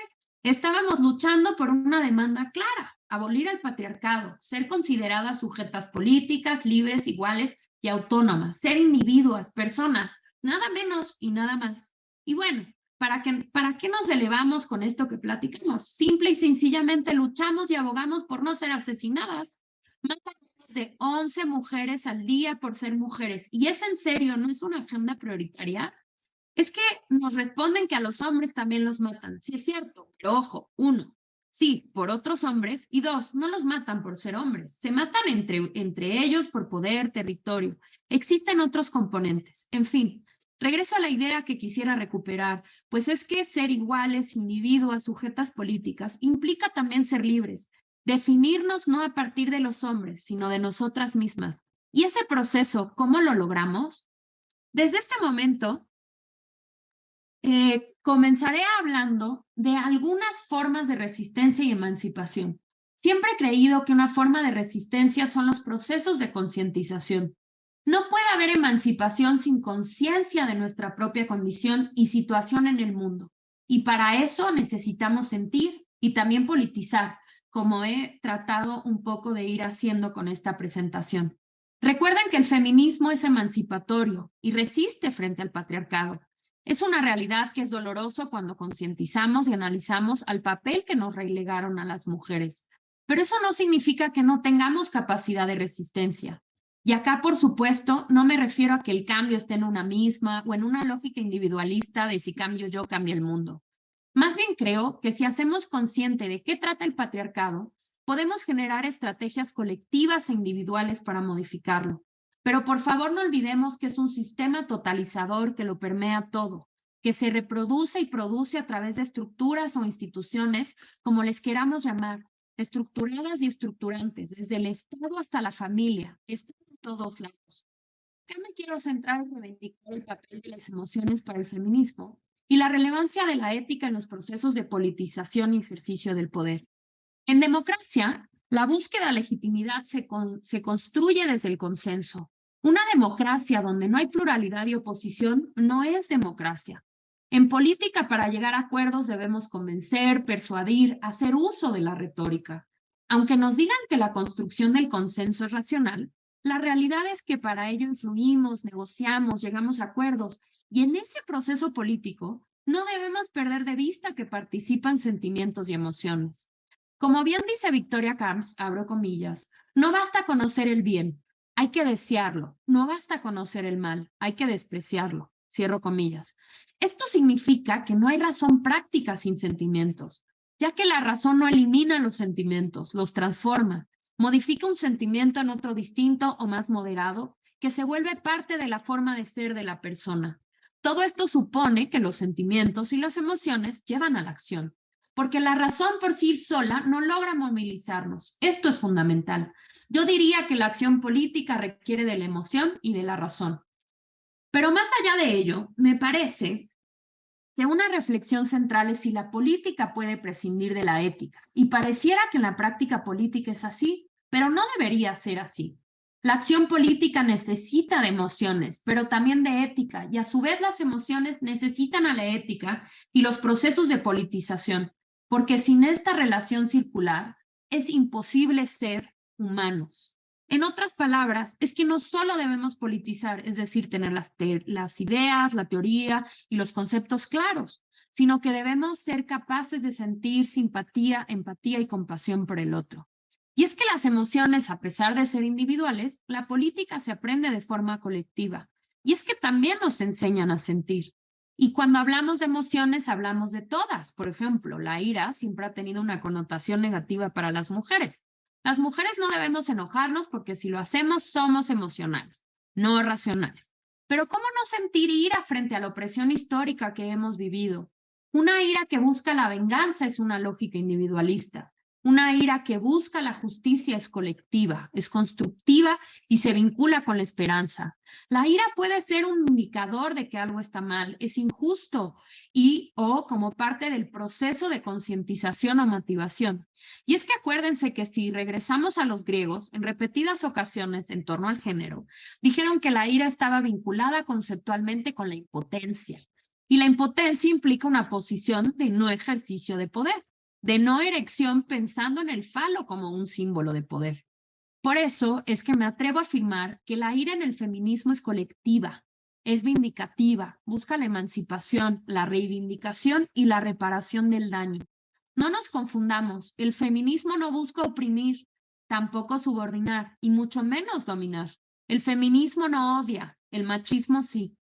estábamos luchando por una demanda clara, abolir el patriarcado, ser consideradas sujetas políticas, libres, iguales y autónomas, ser individuas, personas, nada menos y nada más. Y bueno, ¿para qué nos elevamos con esto que platicamos? Simple y sencillamente luchamos y abogamos por no ser asesinadas. Matan más de 11 mujeres al día por ser mujeres. ¿Y es en serio? ¿No es una agenda prioritaria? Es que nos responden que a los hombres también los matan. Sí, es cierto, pero ojo, 1, sí, por otros hombres, y 2, no los matan por ser hombres. Se matan entre ellos por poder, territorio. Existen otros componentes. En fin, regreso a la idea que quisiera recuperar, pues es que ser iguales, individuas, sujetas políticas, implica también ser libres, definirnos no a partir de los hombres, sino de nosotras mismas. Y ese proceso, ¿cómo lo logramos? Desde este momento, comenzaré hablando de algunas formas de resistencia y emancipación. Siempre he creído que una forma de resistencia son los procesos de concientización. No puede haber emancipación sin conciencia de nuestra propia condición y situación en el mundo. Y para eso necesitamos sentir y también politizar, como he tratado un poco de ir haciendo con esta presentación. Recuerden que el feminismo es emancipatorio y resiste frente al patriarcado. Es una realidad que es doloroso cuando concientizamos y analizamos al papel que nos relegaron a las mujeres. Pero eso no significa que no tengamos capacidad de resistencia. Y acá, por supuesto, no me refiero a que el cambio esté en una misma o en una lógica individualista de si cambio yo, cambia el mundo. Más bien creo que si hacemos consciente de qué trata el patriarcado, podemos generar estrategias colectivas e individuales para modificarlo. Pero por favor no olvidemos que es un sistema totalizador que lo permea todo, que se reproduce y produce a través de estructuras o instituciones, como les queramos llamar, estructuradas y estructurantes, desde el Estado hasta la familia, están en todos lados. Acá me quiero centrar en reivindicar el papel de las emociones para el feminismo y la relevancia de la ética en los procesos de politización y ejercicio del poder. En democracia, la búsqueda de legitimidad se construye desde el consenso. Una democracia donde no hay pluralidad y oposición no es democracia. En política, para llegar a acuerdos debemos convencer, persuadir, hacer uso de la retórica. Aunque nos digan que la construcción del consenso es racional, la realidad es que para ello influimos, negociamos, llegamos a acuerdos, y en ese proceso político no debemos perder de vista que participan sentimientos y emociones. Como bien dice Victoria Camps, abro comillas, no basta conocer el bien, hay que desearlo, no basta conocer el mal, hay que despreciarlo, cierro comillas. Esto significa que no hay razón práctica sin sentimientos, ya que la razón no elimina los sentimientos, los transforma, modifica un sentimiento en otro distinto o más moderado, que se vuelve parte de la forma de ser de la persona. Todo esto supone que los sentimientos y las emociones llevan a la acción, porque la razón por sí sola no logra movilizarnos. Esto es fundamental. Yo diría que la acción política requiere de la emoción y de la razón. Pero más allá de ello, me parece que una reflexión central es si la política puede prescindir de la ética. Y pareciera que en la práctica política es así, pero no debería ser así. La acción política necesita de emociones, pero también de ética, y a su vez las emociones necesitan a la ética y los procesos de politización, porque sin esta relación circular es imposible ser humanos. En otras palabras, es que no solo debemos politizar, es decir, tener las ideas, la teoría y los conceptos claros, sino que debemos ser capaces de sentir simpatía, empatía y compasión por el otro. Y es que las emociones, a pesar de ser individuales, la política se aprende de forma colectiva. Y es que también nos enseñan a sentir. Y cuando hablamos de emociones, hablamos de todas. Por ejemplo, la ira siempre ha tenido una connotación negativa para las mujeres. Las mujeres no debemos enojarnos porque si lo hacemos somos emocionales, no racionales. Pero ¿cómo no sentir ira frente a la opresión histórica que hemos vivido? Una ira que busca la venganza es una lógica individualista. Una ira que busca la justicia es colectiva, es constructiva y se vincula con la esperanza. La ira puede ser un indicador de que algo está mal, es injusto o como parte del proceso de concientización o motivación. Y es que acuérdense que si regresamos a los griegos, en repetidas ocasiones en torno al género, dijeron que la ira estaba vinculada conceptualmente con la impotencia. Y la impotencia implica una posición de no ejercicio de poder, de no erección pensando en el falo como un símbolo de poder. Por eso es que me atrevo a afirmar que la ira en el feminismo es colectiva, es vindicativa, busca la emancipación, la reivindicación y la reparación del daño. No nos confundamos, el feminismo no busca oprimir, tampoco subordinar y mucho menos dominar. El feminismo no odia, el machismo sí.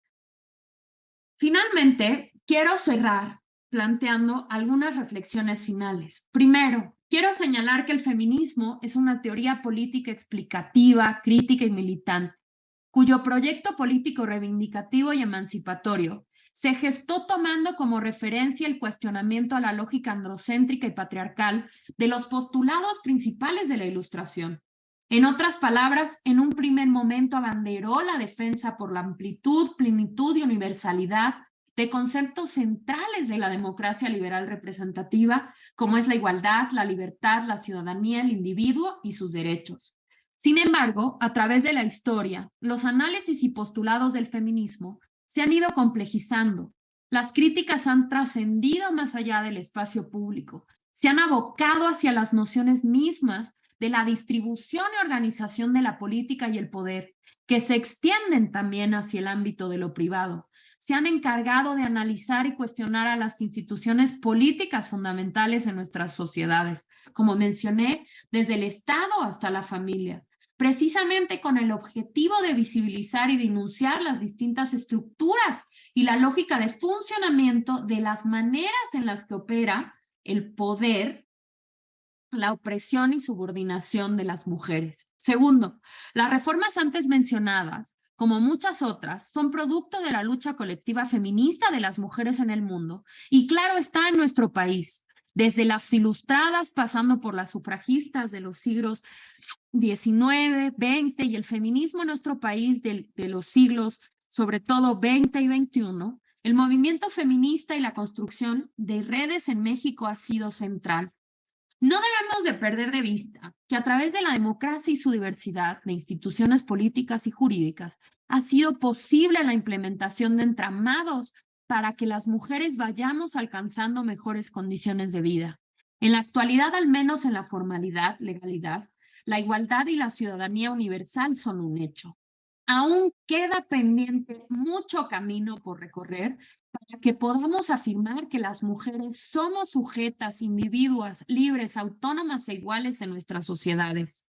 Finalmente, quiero cerrar planteando algunas reflexiones finales. Primero, quiero señalar que el feminismo es una teoría política explicativa, crítica y militante, cuyo proyecto político reivindicativo y emancipatorio se gestó tomando como referencia el cuestionamiento a la lógica androcéntrica y patriarcal de los postulados principales de la Ilustración. En otras palabras, en un primer momento abanderó la defensa por la amplitud, plenitud y universalidad de conceptos centrales de la democracia liberal representativa, como es la igualdad, la libertad, la ciudadanía, el individuo y sus derechos. Sin embargo, a través de la historia, los análisis y postulados del feminismo se han ido complejizando. Las críticas han trascendido más allá del espacio público, se han abocado hacia las nociones mismas de la distribución y organización de la política y el poder, que se extienden también hacia el ámbito de lo privado. Se han encargado de analizar y cuestionar a las instituciones políticas fundamentales en nuestras sociedades, como mencioné, desde el Estado hasta la familia, precisamente con el objetivo de visibilizar y denunciar las distintas estructuras y la lógica de funcionamiento de las maneras en las que opera el poder, la opresión y subordinación de las mujeres. Segundo, las reformas antes mencionadas, como muchas otras, son producto de la lucha colectiva feminista de las mujeres en el mundo y claro está en nuestro país, desde las ilustradas pasando por las sufragistas de los siglos XIX, XX y el feminismo en nuestro país de los siglos sobre todo XX y XXI, el movimiento feminista y la construcción de redes en México ha sido central. No debemos de perder de vista que a través de la democracia y su diversidad de instituciones políticas y jurídicas ha sido posible la implementación de entramados para que las mujeres vayamos alcanzando mejores condiciones de vida. En la actualidad, al menos en la formalidad, legalidad, la igualdad y la ciudadanía universal son un hecho. Aún queda pendiente mucho camino por recorrer para que podamos afirmar que las mujeres somos sujetas, individuas, libres, autónomas e iguales en nuestras sociedades.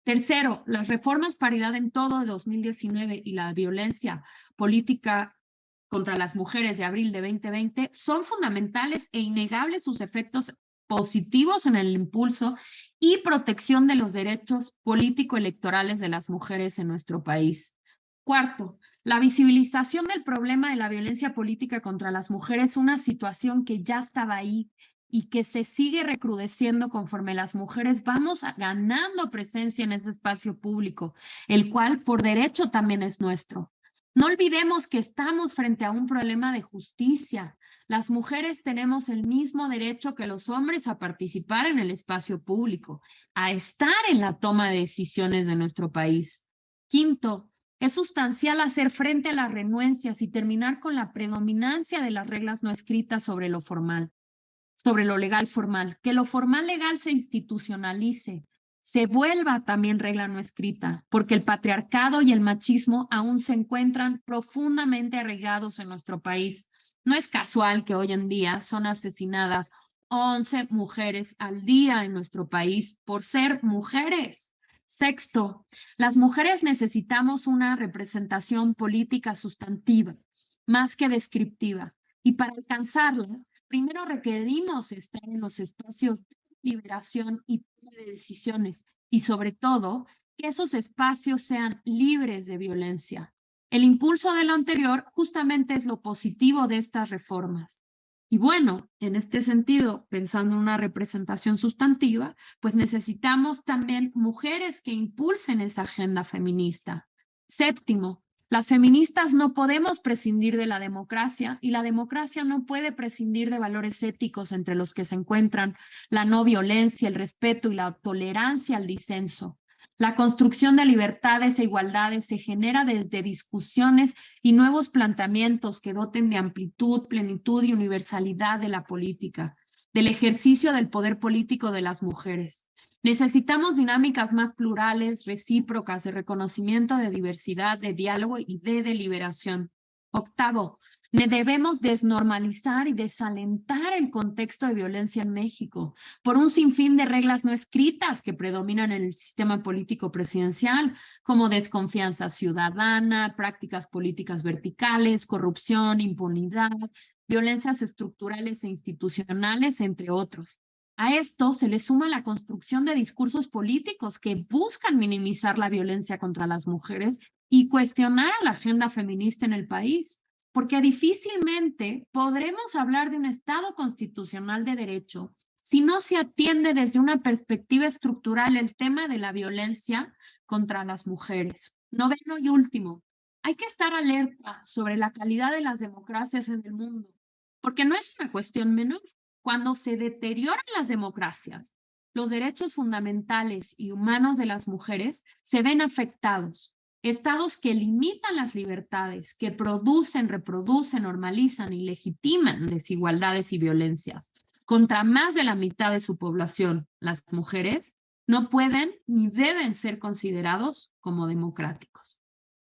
Tercero, las reformas paridad en todo de 2019 y la violencia política contra las mujeres de abril de 2020 son fundamentales e innegables sus efectos positivos en el impulso y protección de los derechos político-electorales de las mujeres en nuestro país. Cuarto, la visibilización del problema de la violencia política contra las mujeres es una situación que ya estaba ahí y que se sigue recrudeciendo conforme las mujeres vamos ganando presencia en ese espacio público, el cual por derecho también es nuestro. No olvidemos que estamos frente a un problema de justicia. Las mujeres tenemos el mismo derecho que los hombres a participar en el espacio público, a estar en la toma de decisiones de nuestro país. Quinto, es sustancial hacer frente a las renuencias y terminar con la predominancia de las reglas no escritas sobre lo formal, sobre lo legal formal, que lo formal legal se institucionalice, se vuelva también regla no escrita, porque el patriarcado y el machismo aún se encuentran profundamente arraigados en nuestro país. No es casual que hoy en día son asesinadas 11 mujeres al día en nuestro país por ser mujeres. Sexto, las mujeres necesitamos una representación política sustantiva, más que descriptiva. Y para alcanzarla, primero requerimos estar en los espacios de liberación y toma de decisiones, y sobre todo, que esos espacios sean libres de violencia. El impulso de lo anterior justamente es lo positivo de estas reformas. Y bueno, en este sentido, pensando en una representación sustantiva, pues necesitamos también mujeres que impulsen esa agenda feminista. Séptimo, las feministas no podemos prescindir de la democracia y la democracia no puede prescindir de valores éticos entre los que se encuentran la no violencia, el respeto y la tolerancia al disenso. La construcción de libertades e igualdades se genera desde discusiones y nuevos planteamientos que doten de amplitud, plenitud y universalidad de la política, del ejercicio del poder político de las mujeres. Necesitamos dinámicas más plurales, recíprocas, de reconocimiento de diversidad, de diálogo y de deliberación. Octavo, debemos desnormalizar y desalentar el contexto de violencia en México por un sinfín de reglas no escritas que predominan en el sistema político presidencial, como desconfianza ciudadana, prácticas políticas verticales, corrupción, impunidad, violencias estructurales e institucionales, entre otros. A esto se le suma la construcción de discursos políticos que buscan minimizar la violencia contra las mujeres y cuestionar a la agenda feminista en el país, porque difícilmente podremos hablar de un Estado constitucional de derecho si no se atiende desde una perspectiva estructural el tema de la violencia contra las mujeres. Noveno y último, hay que estar alerta sobre la calidad de las democracias en el mundo, porque no es una cuestión menor. Cuando se deterioran las democracias, los derechos fundamentales y humanos de las mujeres se ven afectados. Estados que limitan las libertades, que producen, reproducen, normalizan y legitiman desigualdades y violencias contra más de la mitad de su población, las mujeres, no pueden ni deben ser considerados como democráticos.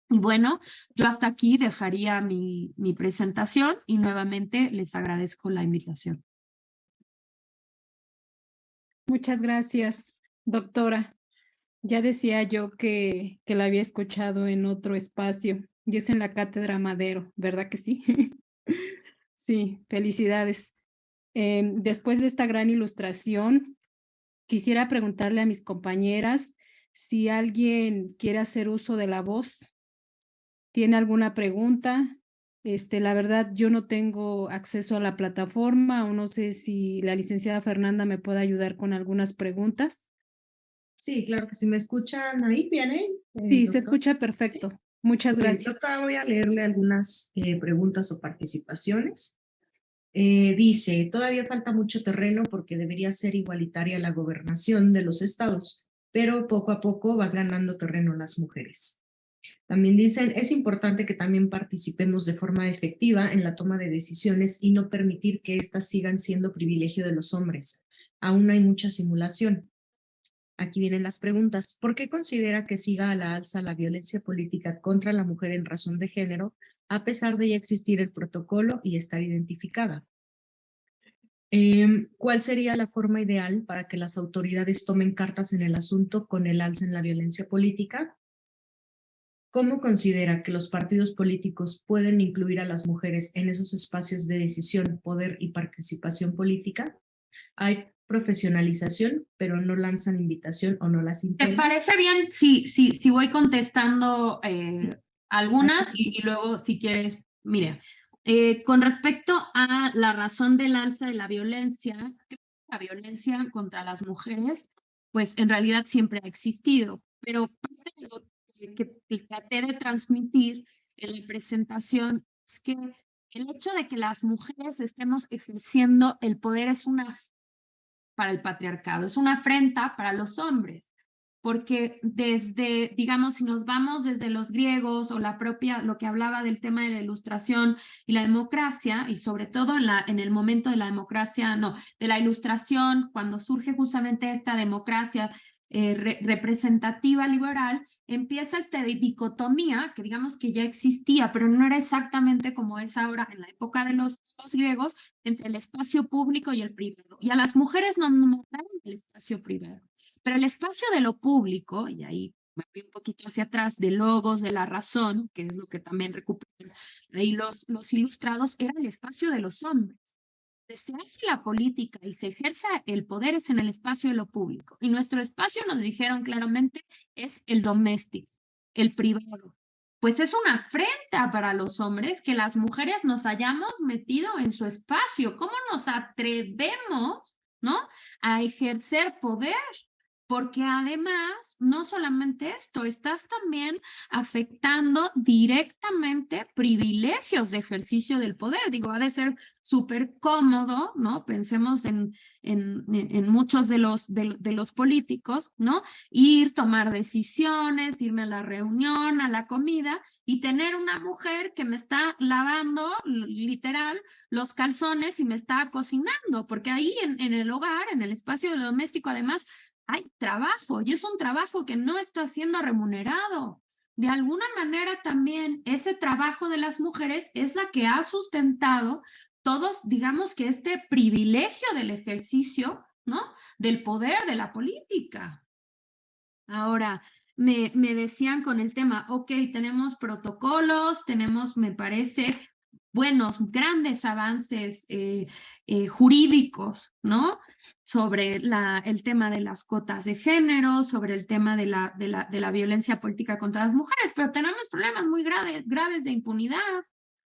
Y bueno, yo hasta aquí dejaría mi presentación y nuevamente les agradezco la invitación. Muchas gracias, doctora. Ya decía yo que la había escuchado en otro espacio, y es en la Cátedra Madero, ¿verdad que sí? Sí, felicidades. Después de esta gran ilustración, quisiera preguntarle a mis compañeras si alguien quiere hacer uso de la voz. ¿Tiene alguna pregunta? La verdad, yo no tengo acceso a la plataforma, o no sé si la licenciada Fernanda me puede ayudar con algunas preguntas. Sí, claro que sí. ¿Me escuchan ahí bien, Sí, doctor? se escucha perfecto. Sí. Muchas gracias. Doctora, voy a leerle algunas preguntas o participaciones. Dice, todavía falta mucho terreno porque debería ser igualitaria la gobernación de los estados, pero poco a poco van ganando terreno las mujeres. También dicen, es importante que también participemos de forma efectiva en la toma de decisiones y no permitir que éstas sigan siendo privilegio de los hombres. Aún hay mucha simulación. Aquí vienen las preguntas. ¿Por qué considera que siga a la alza la violencia política contra la mujer en razón de género, a pesar de ya existir el protocolo y estar identificada? ¿Cuál sería la forma ideal para que las autoridades tomen cartas en el asunto con el alza en la violencia política? ¿Cómo considera que los partidos políticos pueden incluir a las mujeres en esos espacios de decisión, poder y participación política? Hay profesionalización, pero no lanzan invitación o no las ¿Te parece bien si voy contestando algunas y luego si quieres, mira, con respecto a la razón del alza de la violencia contra las mujeres, pues en realidad siempre ha existido, pero parte de lo que traté de transmitir en la presentación es que el hecho de que las mujeres estemos ejerciendo el poder es una para el patriarcado, es una afrenta para los hombres, porque desde, digamos, si nos vamos desde los griegos o la propia, lo que hablaba del tema de la ilustración y la democracia, y sobre todo en el momento de la democracia, no, de la ilustración, cuando surge justamente esta democracia representativa liberal, empieza esta dicotomía que digamos que ya existía, pero no era exactamente como es ahora en la época de los griegos, entre el espacio público y el privado. Y a las mujeres no mataron el espacio privado, pero el espacio de lo público, y ahí me voy un poquito hacia atrás, de Logos, de la razón, que es lo que también recuperan ahí los ilustrados, era el espacio de los hombres. Se hace la política y se ejerce el poder es en el espacio de lo público. Y nuestro espacio, nos dijeron claramente, es el doméstico, el privado. Pues es una afrenta para los hombres que las mujeres nos hayamos metido en su espacio. ¿Cómo nos atrevemos, ¿no?, a ejercer poder? Porque además, no solamente esto, estás también afectando directamente privilegios de ejercicio del poder. Digo, ha de ser súper cómodo, ¿no? Pensemos en muchos de los políticos, ¿no? Ir, tomar decisiones, irme a la reunión, a la comida y tener una mujer que me está lavando, literal, los calzones y me está cocinando, porque ahí en el hogar, en el espacio de lo doméstico, además, hay trabajo y es un trabajo que no está siendo remunerado. De alguna manera también ese trabajo de las mujeres es la que ha sustentado todos, digamos que este privilegio del ejercicio, ¿no?, del poder, de la política. Ahora, me decían con el tema, ok, tenemos protocolos, tenemos, me parece, buenos, grandes avances jurídicos, ¿no?, sobre el tema de las cuotas de género, sobre el tema de la violencia política contra las mujeres, pero tenemos problemas muy graves de impunidad,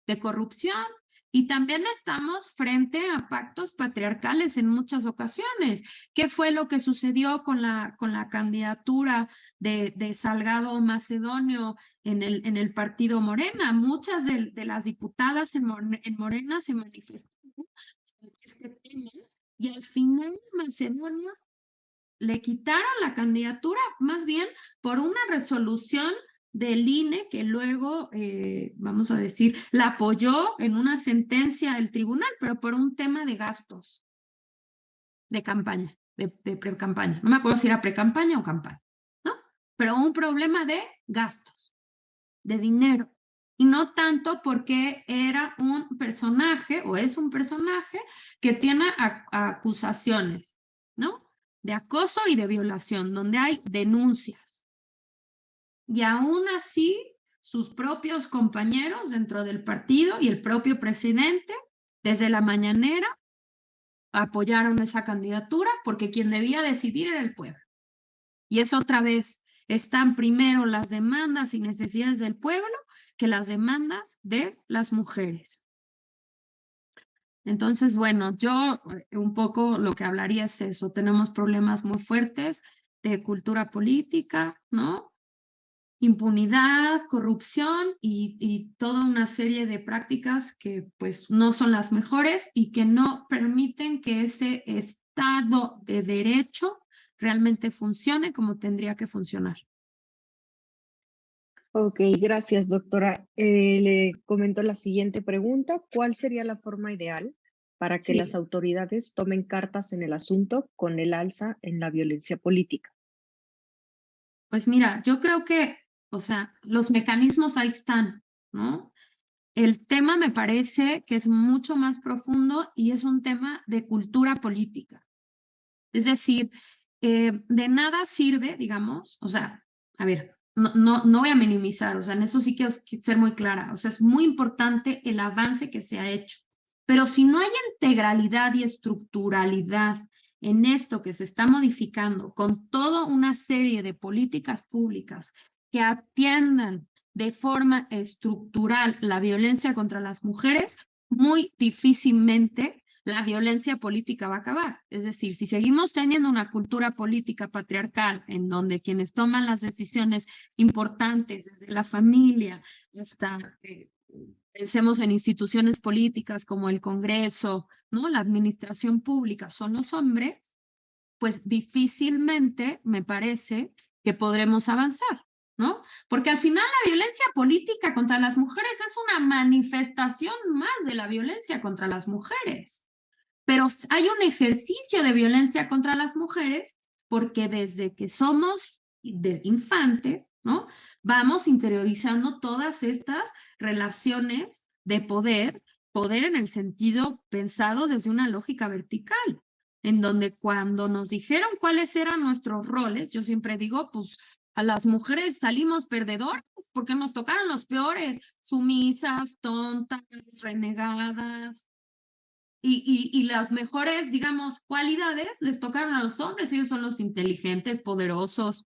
de corrupción, y también estamos frente a pactos patriarcales en muchas ocasiones. ¿Qué fue lo que sucedió con la candidatura de Salgado Macedonio en el partido Morena? Muchas de las diputadas en Morena se manifestaron en este tema y al final Macedonio le quitaron la candidatura más bien por una resolución del INE que luego, vamos a decir, la apoyó en una sentencia del tribunal, pero por un tema de gastos de campaña, de pre-campaña. No me acuerdo si era pre-campaña o campaña, ¿no? Pero un problema de gastos, de dinero. Y no tanto porque era un personaje o es un personaje que tiene acusaciones, ¿no?, de acoso y de violación, donde hay denuncias. Y aún así, sus propios compañeros dentro del partido y el propio presidente, desde la mañanera, apoyaron esa candidatura porque quien debía decidir era el pueblo. Y es otra vez, están primero las demandas y necesidades del pueblo que las demandas de las mujeres. Entonces, bueno, yo un poco lo que hablaría es eso. Tenemos problemas muy fuertes de cultura política, ¿no?, impunidad, corrupción y toda una serie de prácticas que pues no son las mejores y que no permiten que ese Estado de Derecho realmente funcione como tendría que funcionar. Ok, gracias, doctora. Le comento la siguiente pregunta. ¿Cuál sería la forma ideal para que las autoridades tomen cartas en el asunto con el alza en la violencia política? Pues mira, yo creo que, o sea, los mecanismos ahí están, ¿no? El tema me parece que es mucho más profundo y es un tema de cultura política. Es decir, de nada sirve, digamos, o sea, a ver, no voy a minimizar, o sea, en eso sí quiero ser muy clara, o sea, es muy importante el avance que se ha hecho, pero si no hay integralidad y estructuralidad en esto que se está modificando con toda una serie de políticas públicas que atiendan de forma estructural la violencia contra las mujeres, muy difícilmente la violencia política va a acabar. Es decir, si seguimos teniendo una cultura política patriarcal en donde quienes toman las decisiones importantes, desde la familia hasta pensemos en instituciones políticas como el Congreso, ¿no?, la administración pública, son los hombres, pues difícilmente me parece que podremos avanzar, ¿no? Porque al final la violencia política contra las mujeres es una manifestación más de la violencia contra las mujeres. Pero hay un ejercicio de violencia contra las mujeres porque desde que somos infantes, ¿no? Vamos interiorizando todas estas relaciones de poder en el sentido pensado desde una lógica vertical, en donde cuando nos dijeron cuáles eran nuestros roles, yo siempre digo, pues a las mujeres salimos perdedoras porque nos tocaron los peores, sumisas, tontas, renegadas, y las mejores, digamos, cualidades les tocaron a los hombres, ellos son los inteligentes, poderosos,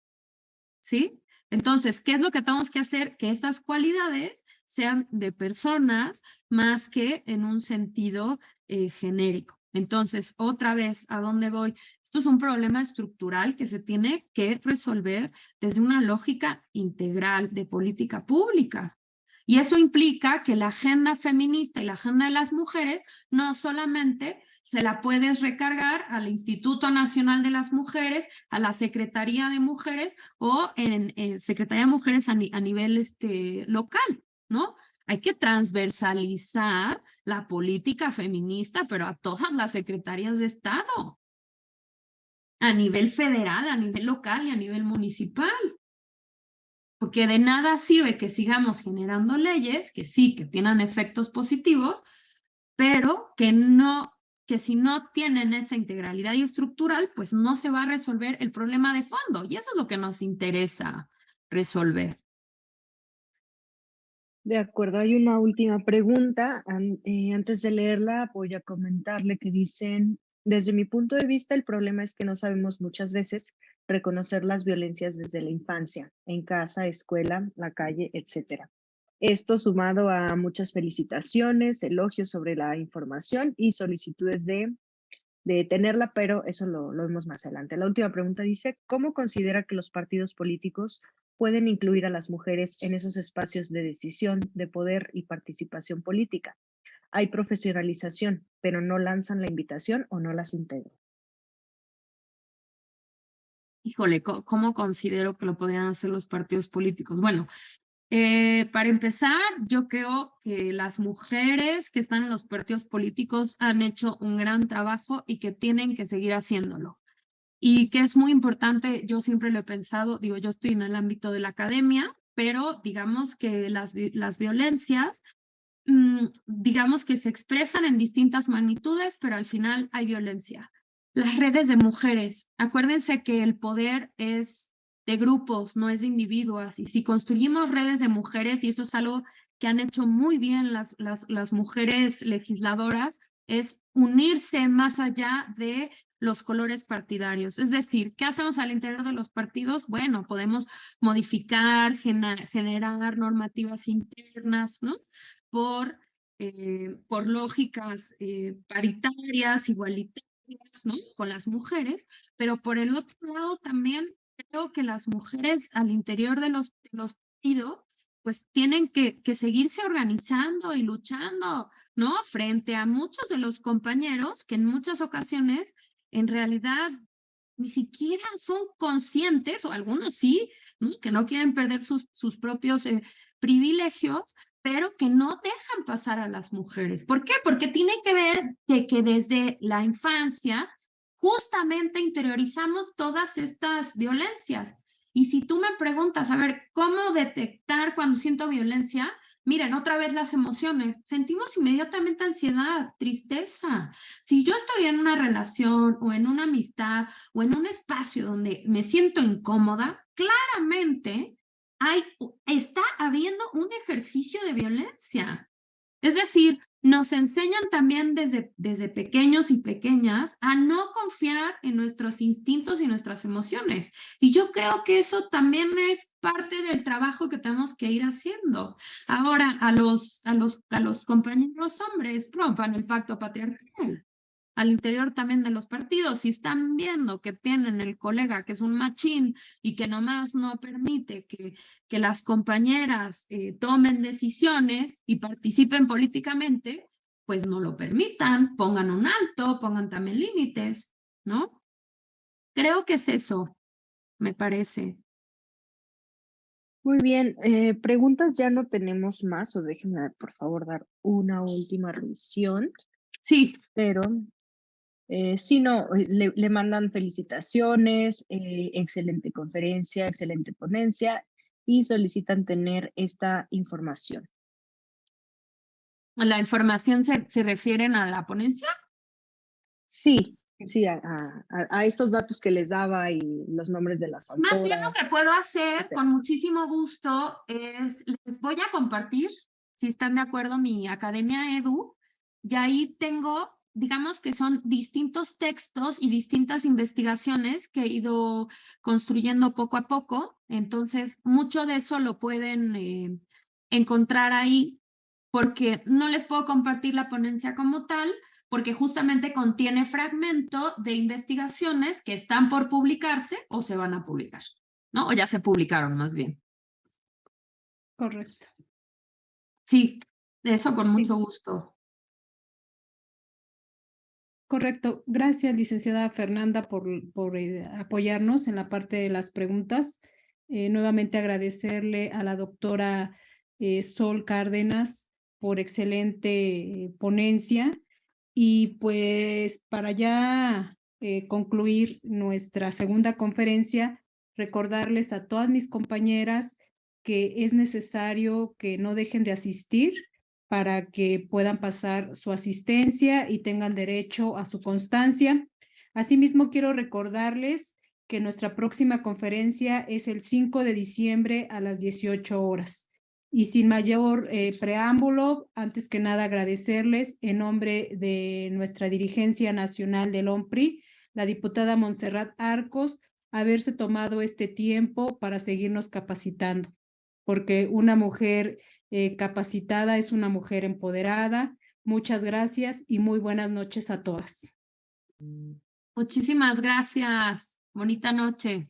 ¿sí? Entonces, ¿qué es lo que tenemos que hacer? Que esas cualidades sean de personas más que en un sentido genérico. Entonces, otra vez, ¿a dónde voy? Esto es un problema estructural que se tiene que resolver desde una lógica integral de política pública. Y eso implica que la agenda feminista y la agenda de las mujeres no solamente se la puedes recargar al Instituto Nacional de las Mujeres, a la Secretaría de Mujeres o en Secretaría de Mujeres a nivel local, ¿no? Hay que transversalizar la política feminista, pero a todas las secretarías de Estado, a nivel federal, a nivel local y a nivel municipal. Porque de nada sirve que sigamos generando leyes que sí, que tienen efectos positivos, pero que si no tienen esa integralidad y estructural, pues no se va a resolver el problema de fondo. Y eso es lo que nos interesa resolver. De acuerdo, hay una última pregunta. Antes de leerla, voy a comentarle que dicen, desde mi punto de vista, el problema es que no sabemos muchas veces reconocer las violencias desde la infancia, en casa, escuela, la calle, etcétera. Esto sumado a muchas felicitaciones, elogios sobre la información y solicitudes de tenerla, pero eso lo vemos más adelante. La última pregunta dice, ¿cómo considera que los partidos políticos pueden incluir a las mujeres en esos espacios de decisión, de poder y participación política? Hay profesionalización, pero no lanzan la invitación o no las integran. Híjole, ¿cómo considero que lo podrían hacer los partidos políticos? Bueno, para empezar, yo creo que las mujeres que están en los partidos políticos han hecho un gran trabajo y que tienen que seguir haciéndolo. Y que es muy importante, yo siempre lo he pensado, digo, yo estoy en el ámbito de la academia, pero digamos que las violencias, digamos que se expresan en distintas magnitudes, pero al final hay violencia. Las redes de mujeres, acuérdense que el poder es de grupos, no es de individuos, y si construimos redes de mujeres, y eso es algo que han hecho muy bien las mujeres legisladoras, es unirse más allá de los colores partidarios. Es decir, ¿qué hacemos al interior de los partidos? Bueno, podemos modificar, generar normativas internas, ¿no? Por lógicas paritarias, igualitarias, ¿no? Con las mujeres, pero por el otro lado también creo que las mujeres al interior de los partidos pues tienen que seguirse organizando y luchando, ¿no? Frente a muchos de los compañeros que en muchas ocasiones en realidad ni siquiera son conscientes, o algunos sí, ¿no? Que no quieren perder sus propios privilegios, pero que no dejan pasar a las mujeres. ¿Por qué? Porque tiene que ver que desde la infancia justamente interiorizamos todas estas violencias. Y si tú me preguntas, a ver, ¿cómo detectar cuando siento violencia? Miren, otra vez las emociones. Sentimos inmediatamente ansiedad, tristeza. Si yo estoy en una relación o en una amistad o en un espacio donde me siento incómoda, claramente está habiendo un ejercicio de violencia. Es decir, nos enseñan también desde pequeños y pequeñas a no confiar en nuestros instintos y nuestras emociones. Y yo creo que eso también es parte del trabajo que tenemos que ir haciendo. Ahora, a los compañeros hombres, rompan el pacto patriarcal. Al interior también de los partidos, si están viendo que tienen el colega que es un machín y que nomás no permite que las compañeras tomen decisiones y participen políticamente, pues no lo permitan, pongan un alto, pongan también límites, ¿no? Creo que es eso, me parece. Muy bien, preguntas ya no tenemos más, o déjenme por favor dar una última revisión, Sí. pero sino le mandan felicitaciones, excelente conferencia, excelente ponencia y solicitan tener esta información. ¿La información se refieren a la ponencia? Sí, sí, a estos datos que les daba y los nombres de las autoras. Más bien lo que puedo hacer con muchísimo gusto es, les voy a compartir, si están de acuerdo, mi Academia Edu, y ahí tengo, digamos que son distintos textos y distintas investigaciones que he ido construyendo poco a poco, entonces mucho de eso lo pueden encontrar ahí, porque no les puedo compartir la ponencia como tal, porque justamente contiene fragmento de investigaciones que están por publicarse o se van a publicar, ¿no? O ya se publicaron más bien. Correcto. Sí, eso con mucho gusto. Correcto. Gracias, licenciada Fernanda, por apoyarnos en la parte de las preguntas. Nuevamente agradecerle a la doctora Sol Cárdenas por excelente ponencia. Y pues para ya concluir nuestra segunda conferencia, recordarles a todas mis compañeras que es necesario que no dejen de asistir para que puedan pasar su asistencia y tengan derecho a su constancia. Asimismo, quiero recordarles que nuestra próxima conferencia es el 5 de diciembre a las 18 horas. Y sin mayor preámbulo, antes que nada agradecerles en nombre de nuestra dirigencia nacional del OMPRI, la diputada Montserrat Arcos, haberse tomado este tiempo para seguirnos capacitando, porque una mujer capacitada es una mujer empoderada. Muchas gracias y muy buenas noches a todas. Muchísimas gracias. Bonita noche.